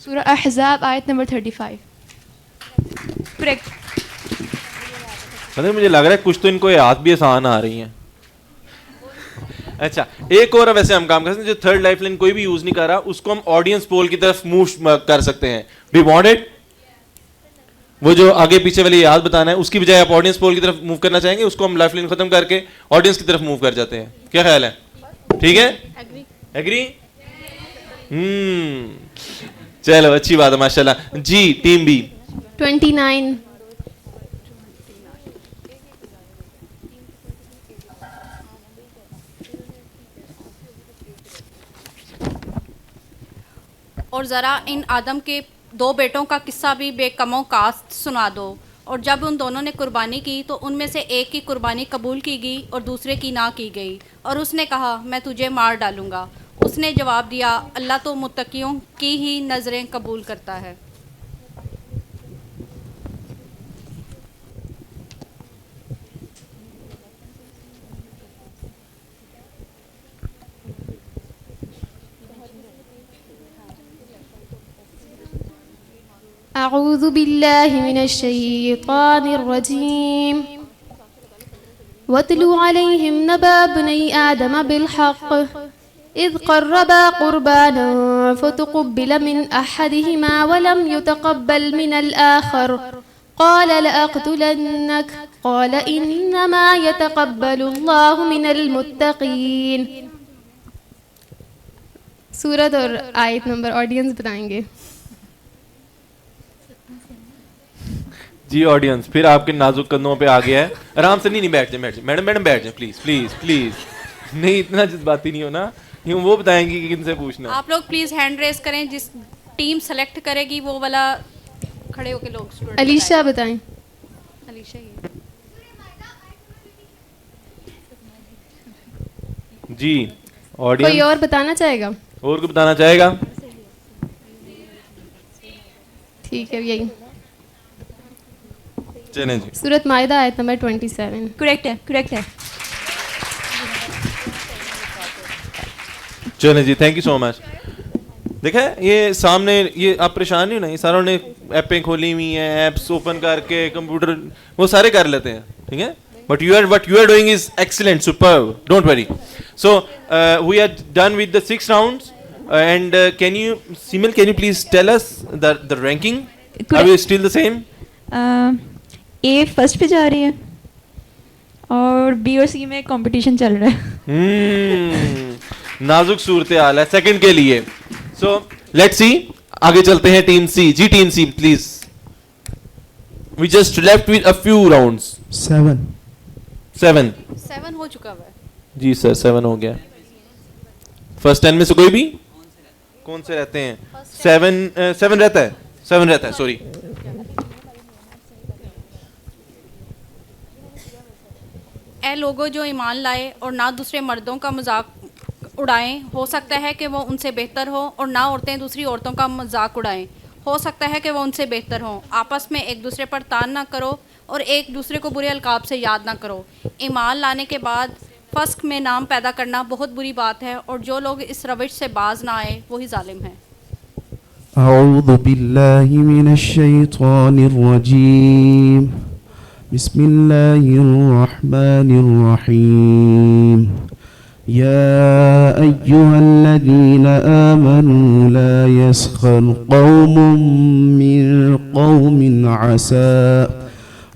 सूरह अहज़ाब आयत नंबर 35। करेक्ट। मुझे लग रहा है कुछ तो इनको याद भी आसान आ रही हैं। अच्छा, एक और वैसे हम काम कर सकते हैं, जो थर्ड लाइफलाइन कोई भी यूज नहीं कर रहा उसको हम ऑडियंस पोल की तरफ मूव कर सकते हैं। वी वांट इट, वो जो आगे पीछे वाली याद बताना है उसकी बजाय आप ऑडियंस पोल की तरफ मूव करना चाहेंगे, उसको हम लाइफलाइन खत्म करके ऑडियंस की तरफ मूव कर जाते हैं। क्या ख्याल है? ठीक है, एग्री? चलो अच्छी बात है, माशाल्लाह जी। Team B 29। और ज़रा इन आदम के 2 बेटों का किस्सा भी बेकमों कास्ट सुना दो। और जब उन दोनों ने कुर्बानी की तो उनमें से एक की कुर्बानी कबूल की गई और दूसरे की ना की गई, और उसने कहा मैं तुझे मार डालूंगा। उसने जवाब दिया अल्लाह तो मुत्तकियों की ही नज़रें कबूल करता है। अऊज़ु बिल्लाहि मिनश्शैतानिर्रजीम। वत्लु अलैहिम नबा बनी आदम बिलहक़ इज़ क़र्रबा क़ुरबानन फ़तुक़ुब्बिल मिन अहदिहिमा वलम युतक़ब्बल मिनल आख़र क़ाल लअक़्तुलन्नक क़ाल इन्नमा यतक़ब्बलुल्लाहु मिनल मुत्तक़ीन। सूरत और आयत नंबर ऑडियंस बताएंगे जी। ऑडियंस फिर आपके नाजुक कंधों पे आ गया है। आराम से नहीं बैठ जाए, मैडम बैठ जाए प्लीज प्लीज प्लीज। नहीं इतना जज्बाती नहीं होना, यूँ वो बताएंगी कि किनसे पूछना। आप लोग प्लीज हैंड रेस करें, जिस टीम सेलेक्ट करेगी वो वाला खड़े होके लोग। अलीशा बताएं। अलीशा ही जी। ऑडियंस कोई और बताना चाहेगा? और को बताना चाहेगा? ठीक है, यही चलें जी। सूरत माइदा आयत नंबर 27। करेक्ट है, करेक्ट है। चलें जी, थैंक यू सो मच। देखा ये सामने, ये आप परेशान नहीं हो ना, ये सारों ने ऐपें खोली हुई हैं, ऐप्स ओपन करके कंप्यूटर वो सारे कर लेते हैं। ठीक है? But what you are doing is excellent, superb. Don't worry. So we are done with the 6 rounds. And can you please tell us the ranking? Are we still the same? A first पे जा रही है और बी और सी में कंपटीशन चल रहा है। नाजुक सूरत हाल है सेकंड के लिए। सो लेट्स सी, आगे चलते हैं टीम सी। जी team C please. We just left with a few rounds. 7 हो चुका है जी सर, 7 हो गया। फर्स्ट 10 में से कोई भी कौन से रहते हैं? 7 रहता है, 7 रहता है, सॉरी। ए लोगों जो ईमान लाए और ना दूसरे मर्दों का मजाक उड़ाएं, हो सकता है कि वो उनसे बेहतर हो, और ना औरतें दूसरी औरतों का मजाक उड़ाएं, हो सकता है कि वो उनसे बेहतर हों। आपस में एक दूसरे पर तान ना करो और एक दूसरे को बुरे अलकाब से याद ना करो। ईमान लाने के बाद फस्क में नाम पैदा करना बहुत बुरी बात है, और जो लोग इस रविश से बाज ना आए वही जालिम है। अऊज़ु बिल्लाहि मिनश शैतानिर रजीम। बिस्मिल्लाहिर रहमानिर रहीम। या अय्युहल्लज़ीना आमनू ला यस्खर कौमुम मिन कौमिन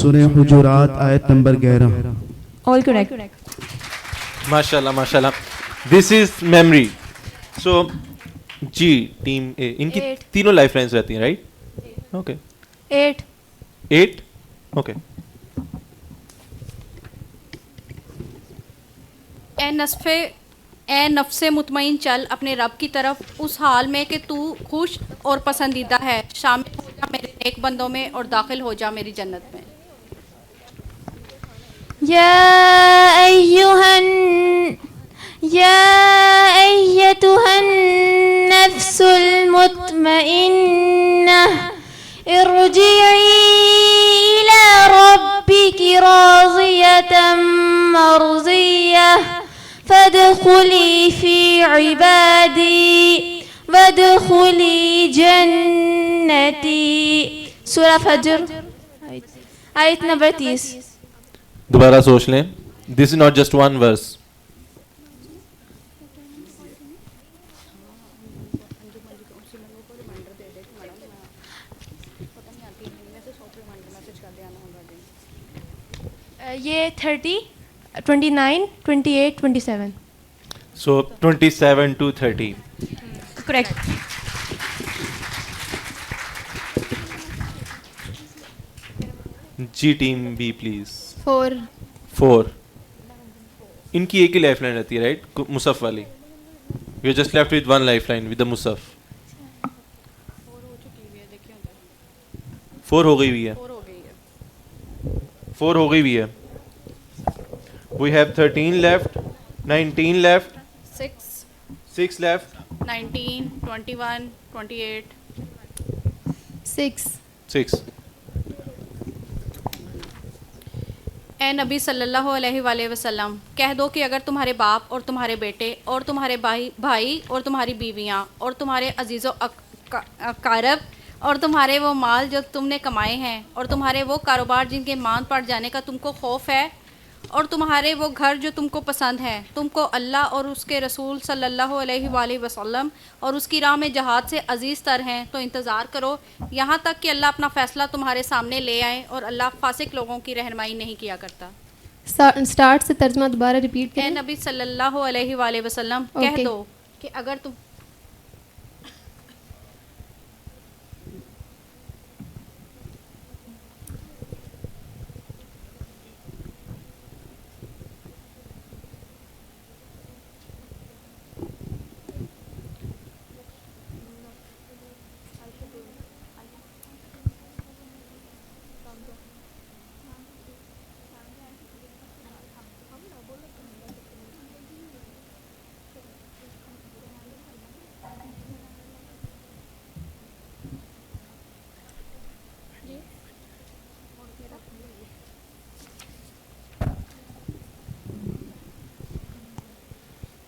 सूरह हुजुरात आयत नंबर 11। All correct. माशाल्लाह माशाल्लाह, दिस इज मेमोरी। सो जी टीम ए, इनकी 8 तीनों लाइफ लाइन्स रहती हैं, राइट? Okay 8 okay. ए नफ्से मुतमईन चल अपने रब की तरफ उस हाल में कि तू खुश और पसंदीदा है, शामिल हो जा मेरे नेक बंदों में और दाखिल हो जा मेरी जन्नत में। या अय्यतुहन नफ्सुल मुतमइन्नह इरजिई इला रब्बिकी राज़ियतम मर्ज़िय्यह फदखुली फी इबादी वदखुली जन्नती। सूरह फज्र आयत नंबर 30। दोबारा सोच लें, this is not just one verse. ये 30, 29, 28, 27। So 27 to 30. करेक्ट। जी टीम बी प्लीज। 4 इनकी एक ही लाइफ लाइन रहती है, राइट? मुसफ वाली। We just left with one life line with the मुसफ। 4 हो गई हुई है। 4 हो गई हुई है। We have 13 left, 19 left, 6 left, 19, 21, 28, 6। 6। ए नबी सल्लल्लाहु अलैहि वसल्लम, कह दो कि अगर तुम्हारे बाप और तुम्हारे बेटे और तुम्हारे भाई और तुम्हारी बीवियां और तुम्हारे अजीज़ो अकारब और तुम्हारे वो माल जो तुमने कमाए हैं और तुम्हारे वो कारोबार जिनके मांद पड़ जाने का तुमको खौफ है और तुम्हारे वो घर जो तुमको पसंद हैं, तुमको अल्लाह और उसके रसूल सल्लल्लाहु अलैहि वसल्लम और उसकी राह में जहाद से अजीज़ तर हैं, तो इंतज़ार करो यहाँ तक कि अल्लाह अपना फ़ैसला तुम्हारे सामने ले आए, और अल्लाह फासिक लोगों की रहनुमाई नहीं किया करता। स्टार्ट से तर्जुमा दोबारा रिपीट करें। नबी सल्लल्लाहु अलैहि वसल्लम, कह दो कि अगर तुम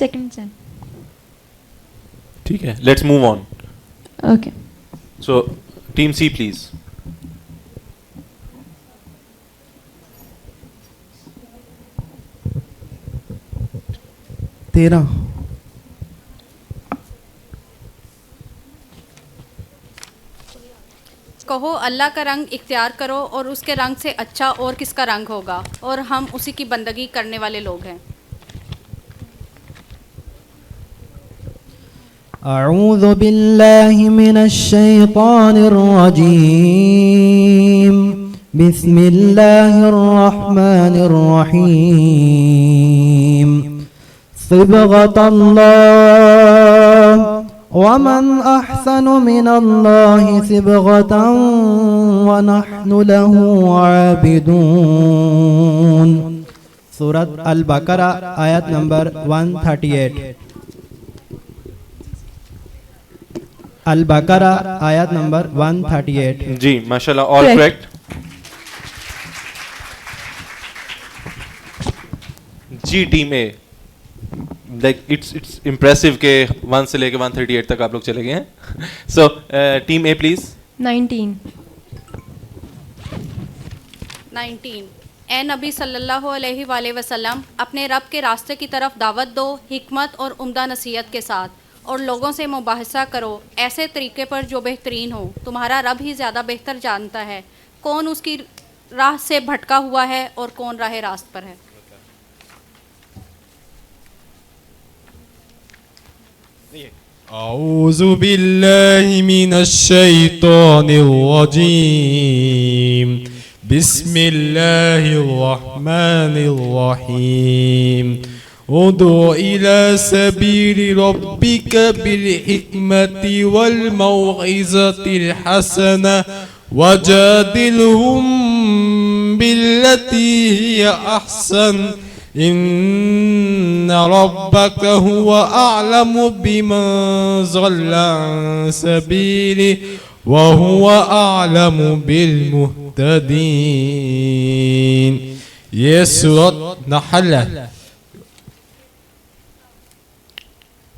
seconds हैं. ठीक है, let's move on. Okay. So team C please. तेरह। कहो अल्लाह का रंग इख्तियार करो और उसके रंग से अच्छा और किसका रंग होगा, और हम उसी की बंदगी करने वाले लोग हैं. अऊज़ु बिल्लाहि मिनश्शैतानिर रजीम बिस्मिल्लाहिर रहमानिर रहीम सिबगतल्लाह वमन अहसनु मिनल्लाहि सिबगतन व नहनु लहु आबिदून। सूरत अल-बकरा आयत नंबर 138। अल-बकरा आयत नंबर 138। जी माशाल्लाह, ऑल करेक्ट। जी team A, like it's impressive के 1 से लेके 138 तक आप लोग चले गए हैं। So team A please. 19। ए नबी सल्लल्लाहु अलैहि वसल्लम, अपने रब के रास्ते की तरफ दावत दो हिकमत और उम्दा नसीहत के साथ, और लोगों से मुबाहसा करो ऐसे तरीके पर जो बेहतरीन हो। तुम्हारा रब ही ज़्यादा बेहतर जानता है कौन उसकी राह से भटका हुआ है और कौन राह रास्त पर है। औज़ु बिल्लाहि मिनश शैतानिर रजीम बिस्मिल्लाहिर रहमानिर रहीम उदु इला सबीली रब्बिका बिल हिकमति वल मौइज़तिल हसना वजादिलहुम बिल्लती हिया अहसन इन्न रब्बका हुवा अअलमु बिमन ज़ल्ला अन सबीलिहि व हुवा अअलमु बिल मुहतदीन। ये सूरत नहल है।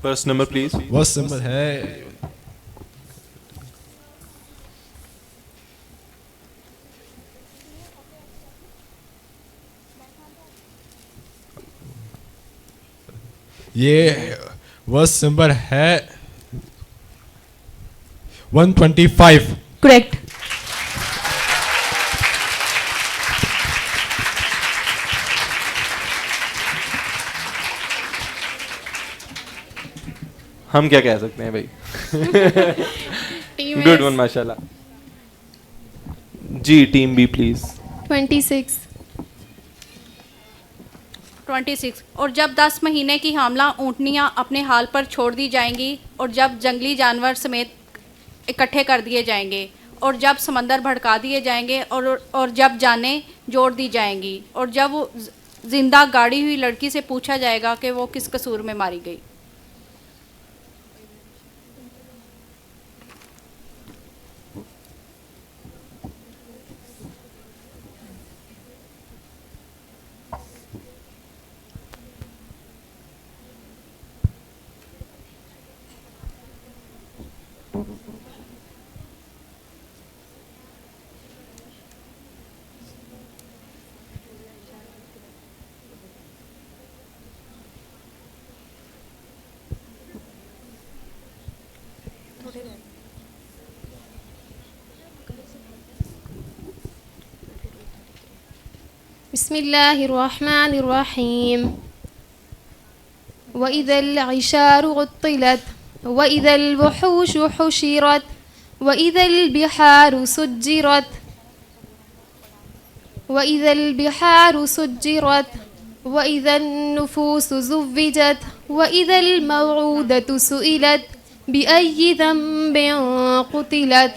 Verse number please. Verse number है ये वर्स नंबर है 125। करेक्ट। हम क्या कह सकते हैं भाई। गुड वन माशाल्लाह। जी टीम बी प्लीज। 26। और जब 10 महीने की हामला ऊँटनियाँ अपने हाल पर छोड़ दी जाएंगी, और जब जंगली जानवर समेत इकट्ठे कर दिए जाएंगे, और जब समंदर भड़का दिए जाएंगे, और जब जानें जोड़ दी जाएंगी, और जब वो जिंदा गाड़ी हुई लड़की से पूछा जाएगा कि वो किस कसूर में मारी गई। बिस्मिल्लाहिर्रहमानिर्रहीम वइदल इशारु उत्तिलत वइदल वुहूशु हुशिरत वइदल बिहारु सुज्जिरत वइदल बिहारु सुज्जिरत वइदन नुफूसु ज़ुव्विजत वइदल मौऊदतु सुइलत बिअय्यि ज़ंबिन क़ुतिलत।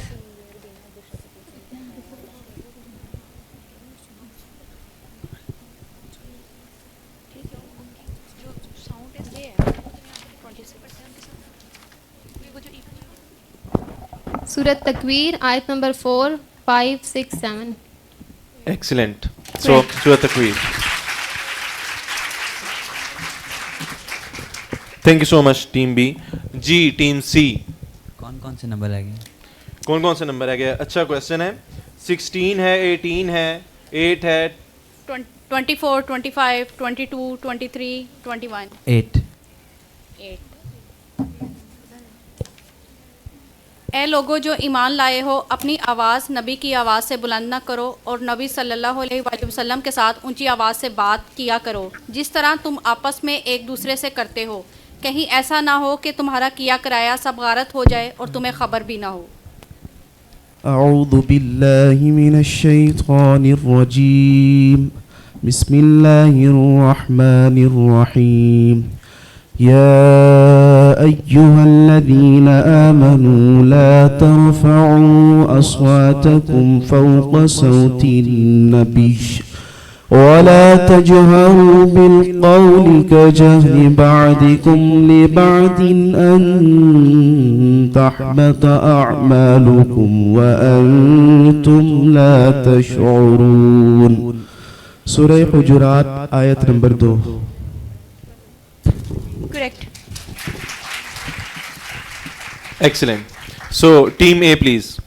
सूरत तकवीर आयत number 4, 5, 6, 7। Excellent. So, Surah Takwir. Thank you so much, Team B. G, Team C. कौन कौन से नंबर आ गए? कौन कौन से नंबर आ गया? अच्छा क्वेश्चन है। 16 है, 18 है, 8 है, 24, 25, 22, 23, 21। 8। ए लोगो जो ईमान लाए हो, अपनी आवाज़ नबी की आवाज़ से बुलंद न करो और नबी सल्लल्लाहु अलैहि वसल्लम के साथ ऊंची आवाज़ से बात किया करो, जिस तरह तुम आपस में एक दूसरे से करते हो। कहीं ऐसा ना हो कि तुम्हारा किया कराया सब गारत हो जाए और तुम्हें खबर भी ना हो। अऊज़ु बिल्लाहि मिनश शैतानिर रजीम। बिस्मिल्लाहिर रहमानिर रहीम। या अय्युहल्लज़ीना आमनू ला तरफ़अू अस्वातकुम फ़ौक़ सौतिन नबी वला तजहरू बिलक़ौलि कजहरि बअदिकुम लिबअदिन अन तहबत अअमालुकुम व अंतुम ला तशऊरून। सूरह हुजुरात आयत number 2। Correct. Excellent. So, Team A, please.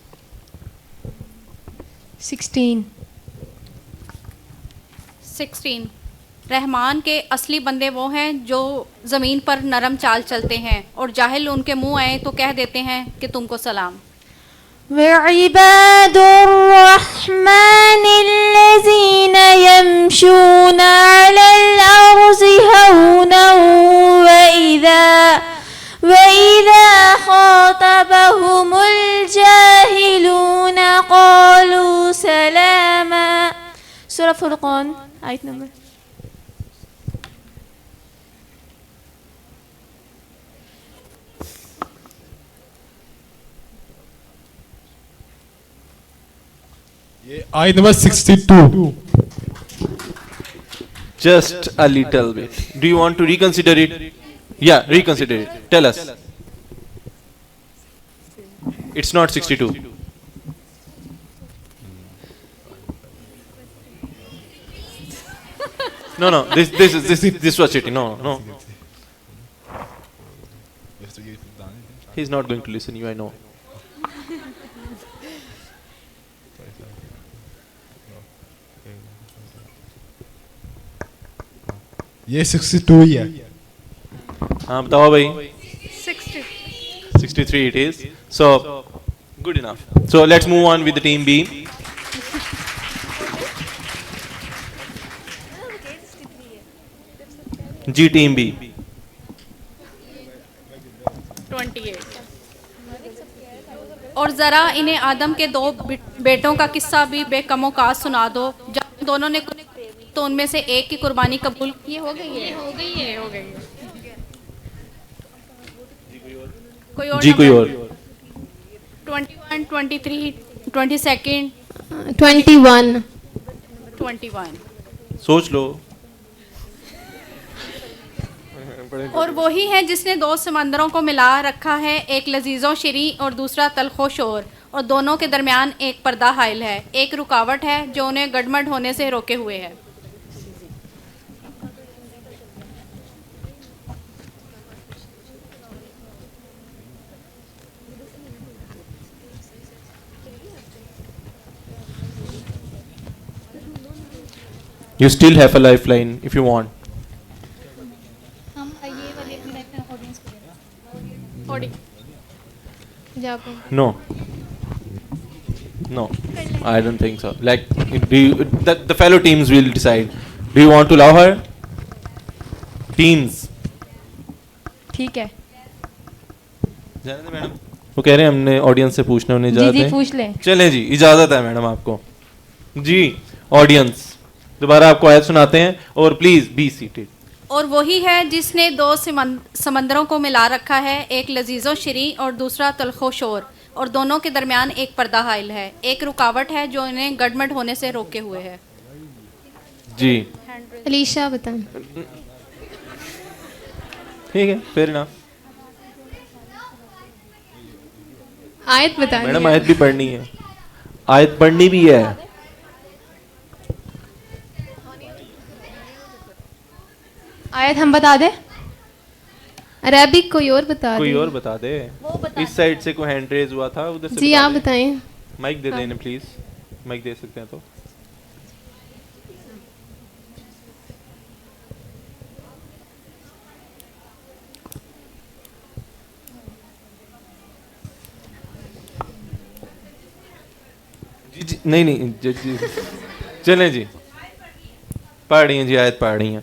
16। 16। Rahman के असली बंदे वो हैं जो ज़मीन पर नरम चाल चलते हैं और जाहिल उनके मुंह आए तो कह देते हैं कि तुमको सलाम। वइबादुर रहमानिल्लज़ीना यमशूना अलल अर्ज़ि हौनन वइज़ा ख़ातबहुमुल जाहिलूना क़ालू सलामा। सूरह फुरक़ान आयत नंबर। आयत number 62। Just a little bit. Do you want to reconsider it? Yeah, reconsider it. Tell us. It's not 62. No. This was cheating. No. He's not going to listen you, I know. ये 62 ही है। हाँ बताओ भाई। 60। 63 it is. So good enough. So let's move on with the Team B. G, Team B. 28। और ज़रा इन्हें आदम के 2 बेटों का किस्सा भी बेकमोकात सुना दो। जब दोनों ने तो उनमें से एक की कुर्बानी कबूल। ये हो गई है। कोई और? जी कोई और? 21, 23, 22, 21। सोच लो। और वही है जिसने 2 समंदरों को मिला रखा है, एक लजीज़ो शिरी और दूसरा तलखो शोर, और दोनों के दरमियान एक पर्दा हाइल है, एक रुकावट है जो उन्हें गड़मड़ होने से रोके हुए है। You still have a lifeline if you want. हम ये वाले ऑडियंस को जा No. No, I don't think so. Like, the fellow teams will decide. Do you want to allow her? Teams. ठीक है जाने दे मैडम. वो कह रहे हैं हमने ऑडियंस से पूछना, उन्हें जी इजाजत जी है. पूछ लें चलें जी, इजाजत है मैडम आपको. जी ऑडियंस, दोबारा आपको आयत सुनाते हैं और प्लीज बी सीटेड. और वही है जिसने दो समंदरों को मिला रखा है, एक लजीजो शरी और दूसरा तलखो शोर, और दोनों के दरमियान एक पर्दा हाइल है, एक रुकावट है जो इन्हें गड़मड़ होने से रोके हुए है. जी अलीशा बताएं. ठीक है, फिर ना आयत बताएं. मैडम आयत भी पढ़नी है, आयत पढ़नी भी है. आयत हम बता दें. अरबिक कोई और बता कोई दे. और बता दे. इस साइड से कोई हैंड रेज हुआ था, उधर से जी बता आप दे. बताएं. माइक दे देना प्लीज. माइक दे सकते हैं तो. जी नहीं नहीं जी. चलें जी, पढ़ रही हैं जी, आयत पढ़ रही हैं.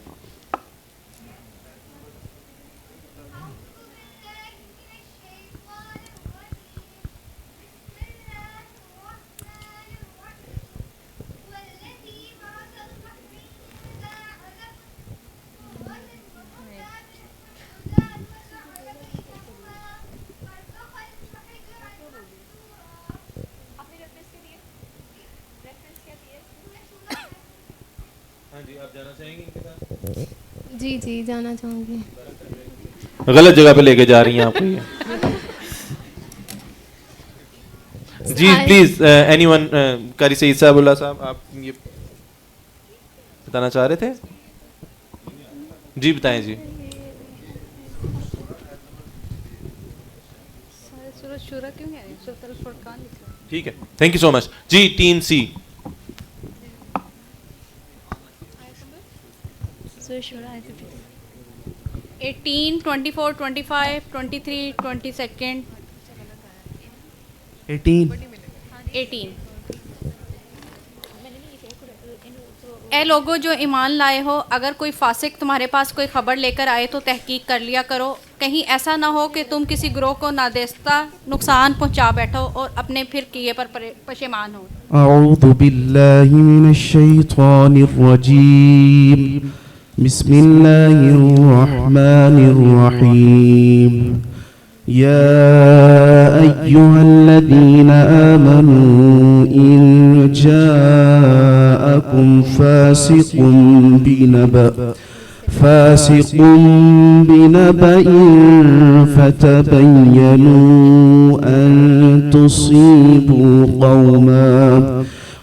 जी जी जाना चाहूँगी. गलत जगह पे लेके जा रही हैं आपको ये. जी प्लीज एनीवन. कारी सईद साहब साहब, आप ये बताना चाह रहे थे? जी बताएं जी. ठीक है, थैंक यू सो मच. जी टीम सी. Surah 18, 24, 25, 23, 22, 18. ए लोगो जो ईमान लाए हो, अगर कोई फासिक तुम्हारे पास कोई खबर लेकर आए तो तहकीक कर लिया करो, कहीं ऐसा ना हो कि तुम किसी ग्रोह को नादेस्ता नुकसान पहुंचा बैठो और अपने फिर किए पर पशेमान हो. अऊज़ु बिल्लाहि मिनश शैतानिर रजीम. बिस्मिल्लाहिर रहमानिर रहीम. या अय्युहल्लज़ीना आमनू इन जाअकुम फासिकुम बिनबइन फतबय्यनू अन तुसीबू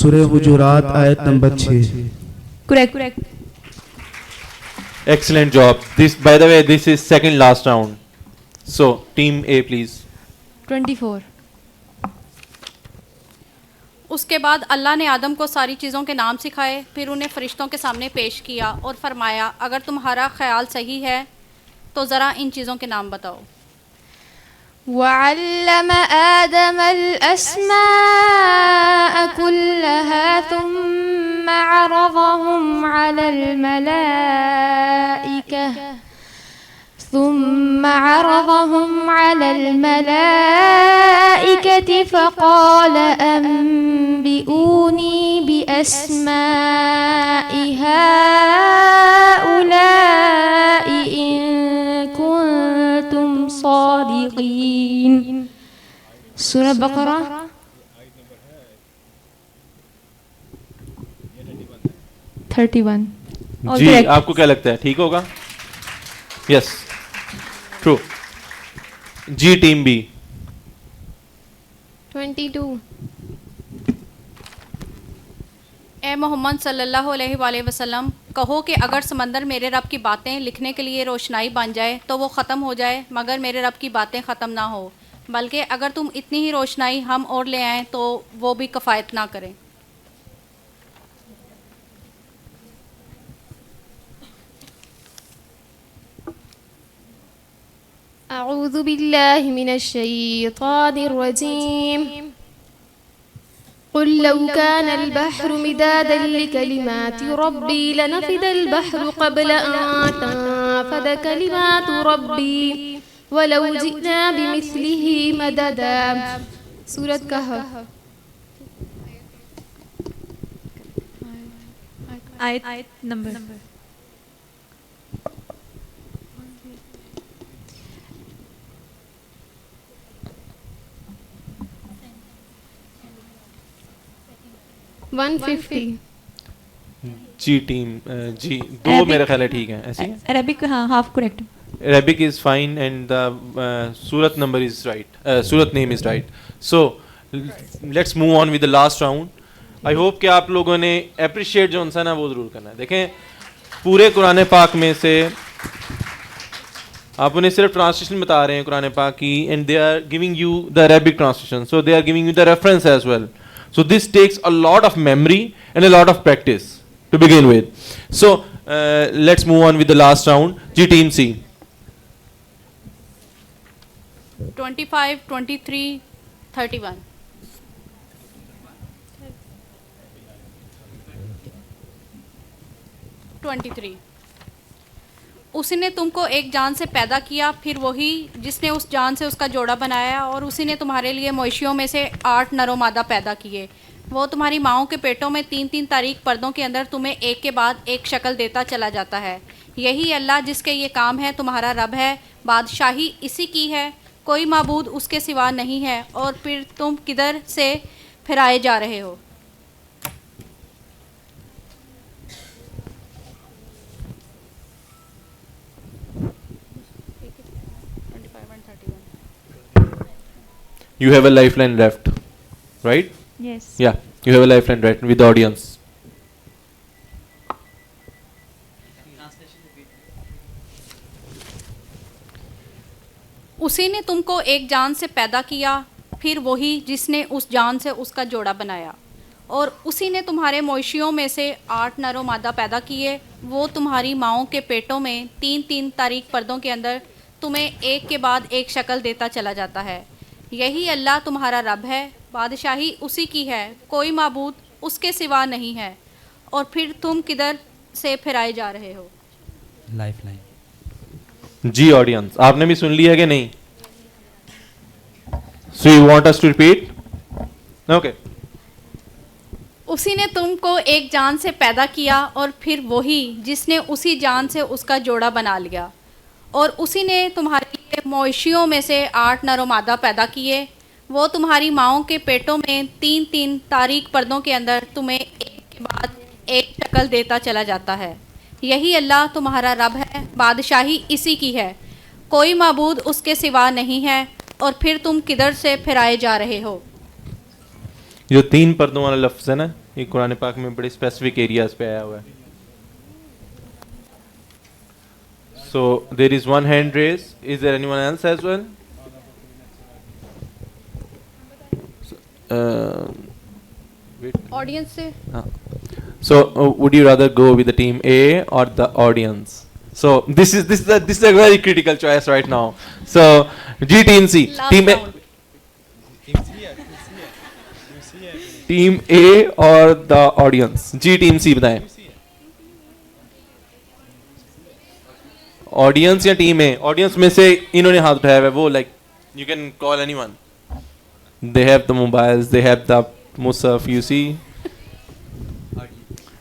सूरह हुजुरात आयत number 6. Correct. Excellent job. This, by the way, this is second last round. So team A please. 24. उसके बाद अल्लाह ने आदम को सारी चीज़ों के नाम सिखाए, फिर उन्हें फरिश्तों के सामने पेश किया और फरमाया, अगर तुम्हारा ख्याल सही है तो ज़रा इन चीज़ों के नाम बताओ. वअल्लम आदम अल-अस्माअ कुल्लहा थुम्मा अरज़हुम अलल मलाइकति फ़क़ाल अम्बिऊनी बिअस्माइ हाउलाइ इन कुन्तुम सादिक़ीन. सूरह बकरा 31. जी आपको क्या लगता है, ठीक होगा? Yes, true. जी टीम बी. 22. ए मोहम्मद सल्लल्लाहु अलैहि वसल्लम, कहो कि अगर समंदर मेरे रब की बातें लिखने के लिए रोशनाई बन जाए तो वो ख़त्म हो जाए, मगर मेरे रब की बातें ख़त्म ना हो, बल्कि अगर तुम इतनी ही रोशनाई हम और ले आएँ तो वो भी कफ़ायत ना करें. अऊज़ु बिल्लाहि मिनश्शैतानिर्रजीम क़ुल लौ कानल बहरु मिदादन लिकलिमाति रब्बी लनफ़िदल बहरु क़ब्ल अन तनफ़द कलिमातु रब्बी वलौ जि'ना बिमिस्लिही मददा। सूरत कहफ आयत नंबर 150। जी टीम जी दो मेरा ख्याल है ठीक है ऐसे ही अरबिक हाँ half correct Arabic is fine and the Surat number is right. Surat name is right. So let's move on with the last round. I hope कि आप लोगों ने appreciate जो उनसा ना वो ज़रूर करना है. देखें पूरे कुरान पाक में से आप उन्हें सिर्फ ट्रांसलेशन बता रहे हैं कुरान पाक की and they are giving you the Arabic translation. So they are giving you the reference as well. So this takes a lot of memory and a lot of practice to begin with. So let's move on with the last round. G team C. 25, 23, 31। उसने तुमको एक जान से पैदा किया, फिर वही जिसने उस जान से उसका जोड़ा बनाया, और उसी ने तुम्हारे लिए मवेशियों में से 8 नर व मादा पैदा किए। वो तुम्हारी माँओं के पेटों में 3-3 तारीख पर्दों के अंदर तुम्हें एक के बाद एक शक्ल देता चला जाता है। यही अल्लाह जिसके ये काम है तुम्हारा रब है, बादशाही इसी की है, कोई माबूद उसके सिवा नहीं है। और फिर तुम किधर से फिराए जा रहे हो। You have a lifeline left, right? Yes. Yeah, you have a lifeline right with the audience. उसी ने तुमको एक जान से पैदा किया, फिर वही जिसने उस जान से उसका जोड़ा बनाया, और उसी ने तुम्हारे मवेशियों में से 8 नर व मादा पैदा किए। वो तुम्हारी माँओं के पेटों में 3-3 तारीख पर्दों के अंदर तुम्हें एक के बाद एक शक्ल देता चला जाता है। यही अल्लाह तुम्हारा रब है, बादशाही उसी की है, कोई माबूद उसके सिवा नहीं है। और फिर तुम किधर से फिराए जा रहे हो। लाइफलाइन। जी ऑडियंस आपने भी सुन लिया कि नहीं? So you want us to repeat? Okay. उसी ने तुमको एक जान से पैदा किया, और फिर वही जिसने उसी जान से उसका जोड़ा बना लिया, और उसी ने तुम्हारे लिए मवेशियों में से 8 नर व मादा पैदा किए। वो तुम्हारी माँओं के पेटों में 3-3 तारीख पर्दों के अंदर तुम्हें एक के बाद एक शक्ल देता चला जाता है। यही अल्लाह तुम्हारा रब है, बादशाही इसी की है, कोई माबूद उसके सिवा नहीं है। और फिर तुम किधर से फिराए जा रहे हो। जो 3 पर्दों वाला लफ्ज़ है ना, ये कुरान पाक में बड़े स्पेसिफिक एरियाज पे आया हुआ है। So there is one hand raised. Is there anyone else as well? Audience से। So would you rather go with the team A or the audience? So this is a very critical choice right now. So G team C, team A, team A or the audience? G team C बताएं। ऑडियंस या टीम है? ऑडियंस में से इन्होंने हाथ उठाया है, वो like you can call anyone, they have the mobiles, they have the मुसहफ, you see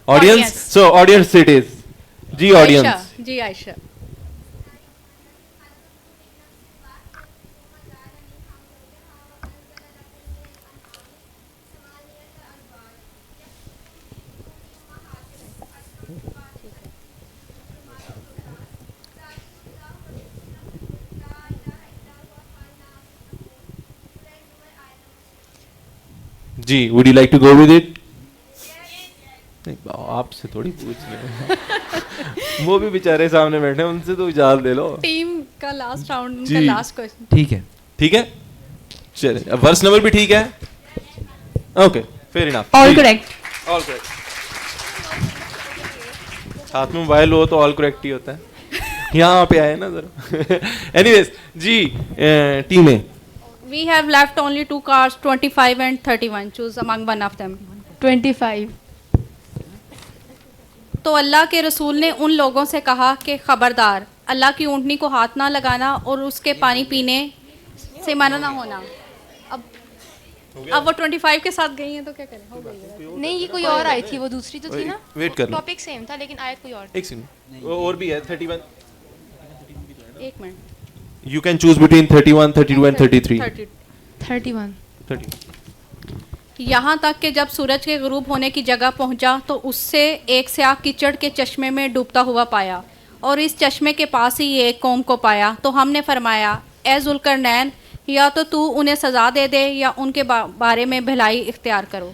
audience. So audience it is. जी ऑडियंस। जी आयशा। जी would you like to go with it? आपसे थोड़ी पूछ रहे वो भी बेचारे सामने बैठे हैं, उनसे तो इजाजत ले लो। टीम का लास्ट राउंड, उनका लास्ट क्वेश्चन। ठीक है, ठीक है, चलिए। वर्स नंबर भी ठीक है? Okay, fair enough. All correct. All correct. हाथ में मोबाइल हो तो ऑल करेक्ट ही होता है। यहाँ पे आए ना जरा। एनीवेज जी, टीमें We have left only 2 cards, 25 and 31. Choose among one of them. 25. तो अल्लाह के रसूल ने उन लोगों से कहा कि खबरदार, अल्लाह की ऊँटनी को हाथ ना लगाना और उसके पानी पीने से मना ना होना। अब वो 25 के साथ गई हैं तो क्या करें? हो गई है। नहीं, ये कोई और आई थी, वो दूसरी तो थी ना। वेट कर लो। टॉपिक सेम था लेकिन आयत कोई और। एक सेकंड, और भी है 31। एक minute. You can choose between 31, 32 and 33. 31. यहाँ तक कि जब सूरज के गुरूब होने की जगह पहुँचा तो उससे एक स्याह कीचड़ के चश्मे में डूबता हुआ पाया और इस चश्मे के पास ही एक कौम को पाया। तो हमने फरमाया, ए जुल्करनैन, या तो तू उन्हें सज़ा दे दे या उनके बारे में भलाई इख्तियार करो।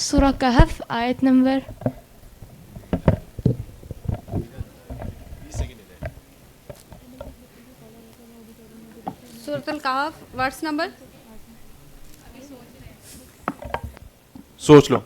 सूरह कहफ आयत नंबर सूरतुल कहफ वर्स नंबर। सोच लो।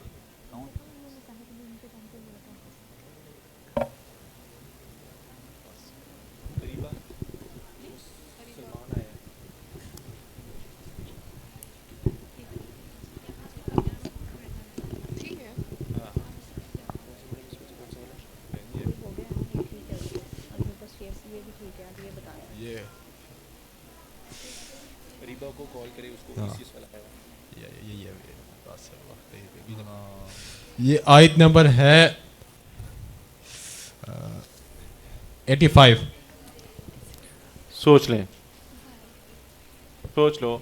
को कॉल करे उसको इसी वाला ये आयत नंबर है 85। सोच लें, सोच लो।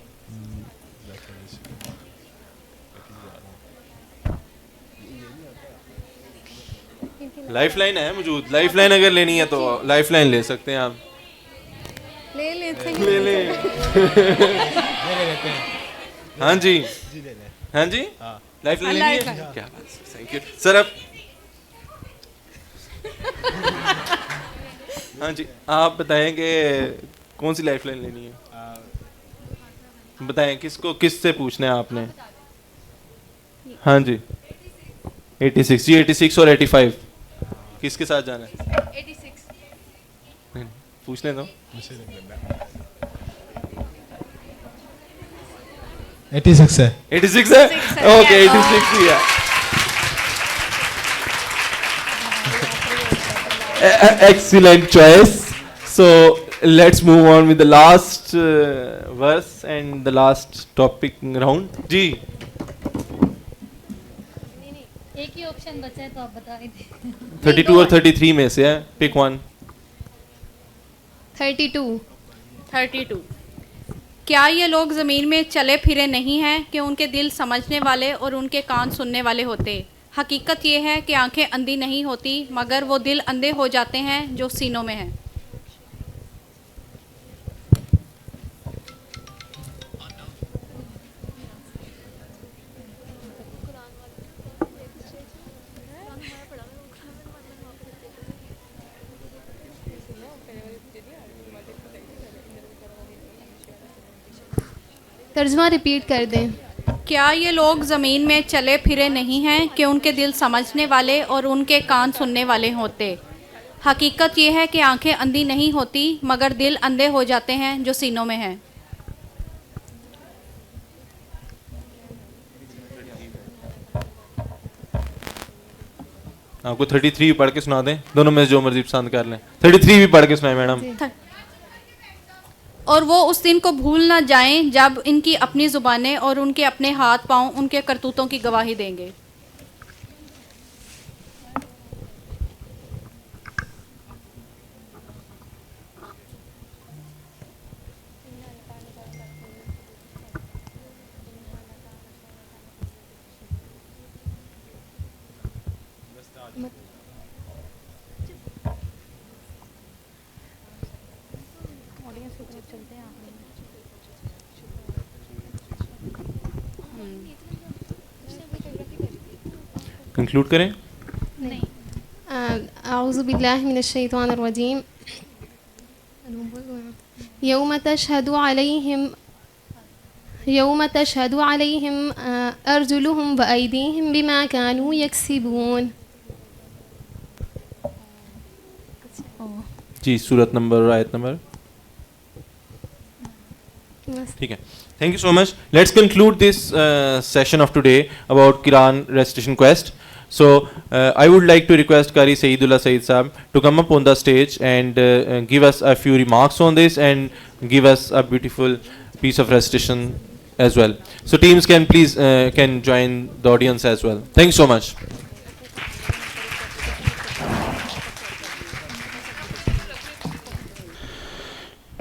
लाइफलाइन है मौजूद, लाइफलाइन अगर लेनी है तो लाइफलाइन ले सकते हैं आप। ले लेते हैं, ले ले हाँ जी, हाँ जी, लाइफलाइन लेनी है। क्या बात, थैंक यू सर। अब हाँ जी, आप बताएं कि कौन सी लाइफलाइन लेनी है। बताएं किसको, किससे पूछना है आपने। हाँ जी 86 जी, 86 और 85 किसके साथ जाना है? 86 पूछने दो। 86 है। 86 है, ओके 86 ही है। Excellent choice. So let's move on with the last verse and the last topic round. जी एक ही ऑप्शन बचा है तो आप बता दीजिए। 32 और 33 में से है, पिक वन। 32। क्या ये लोग ज़मीन में चले फिरे नहीं हैं कि उनके दिल समझने वाले और उनके कान सुनने वाले होते। हकीकत ये है कि आंखें अंधी नहीं होती मगर वो दिल अंधे हो जाते हैं जो सीनों में हैं। तर्जुमा रिपीट कर दें। क्या ये लोग ज़मीन में चले फिरे नहीं हैं कि उनके दिल समझने वाले और उनके कान सुनने वाले होते। हकीकत ये है कि आंखें अंधी नहीं होती मगर दिल अंधे हो जाते हैं जो सीनों में हैं। आपको 33 भी पढ़ के सुना दें, दोनों में जो मर्जी पसंद कर लें। 33 भी पढ़ के सुनाए मैडम। और वो उस दिन को भूल ना जाएं जब इनकी अपनी ज़ुबानें और उनके अपने हाथ पांव उनके करतूतों की गवाही देंगे। कंक्लूड करें. अऊज़ु बिल्लाहि मिनश शैतानिर रजीम. यौम तशहदु अलैहिम अर्जुलुहुम व अयदीहिम बिमा कानू यक्सिबून. जी, सूरत नंबर, आयत नंबर. ठीक है. Thank you so much. Let's conclude this session of today about Quran recitation quest. So I would like to request Qari Sayyidullah Sayyid Saab to come up on the stage and give us a few remarks on this and give us a beautiful piece of recitation as well. So teams can please can join the audience as well. Thank you so much.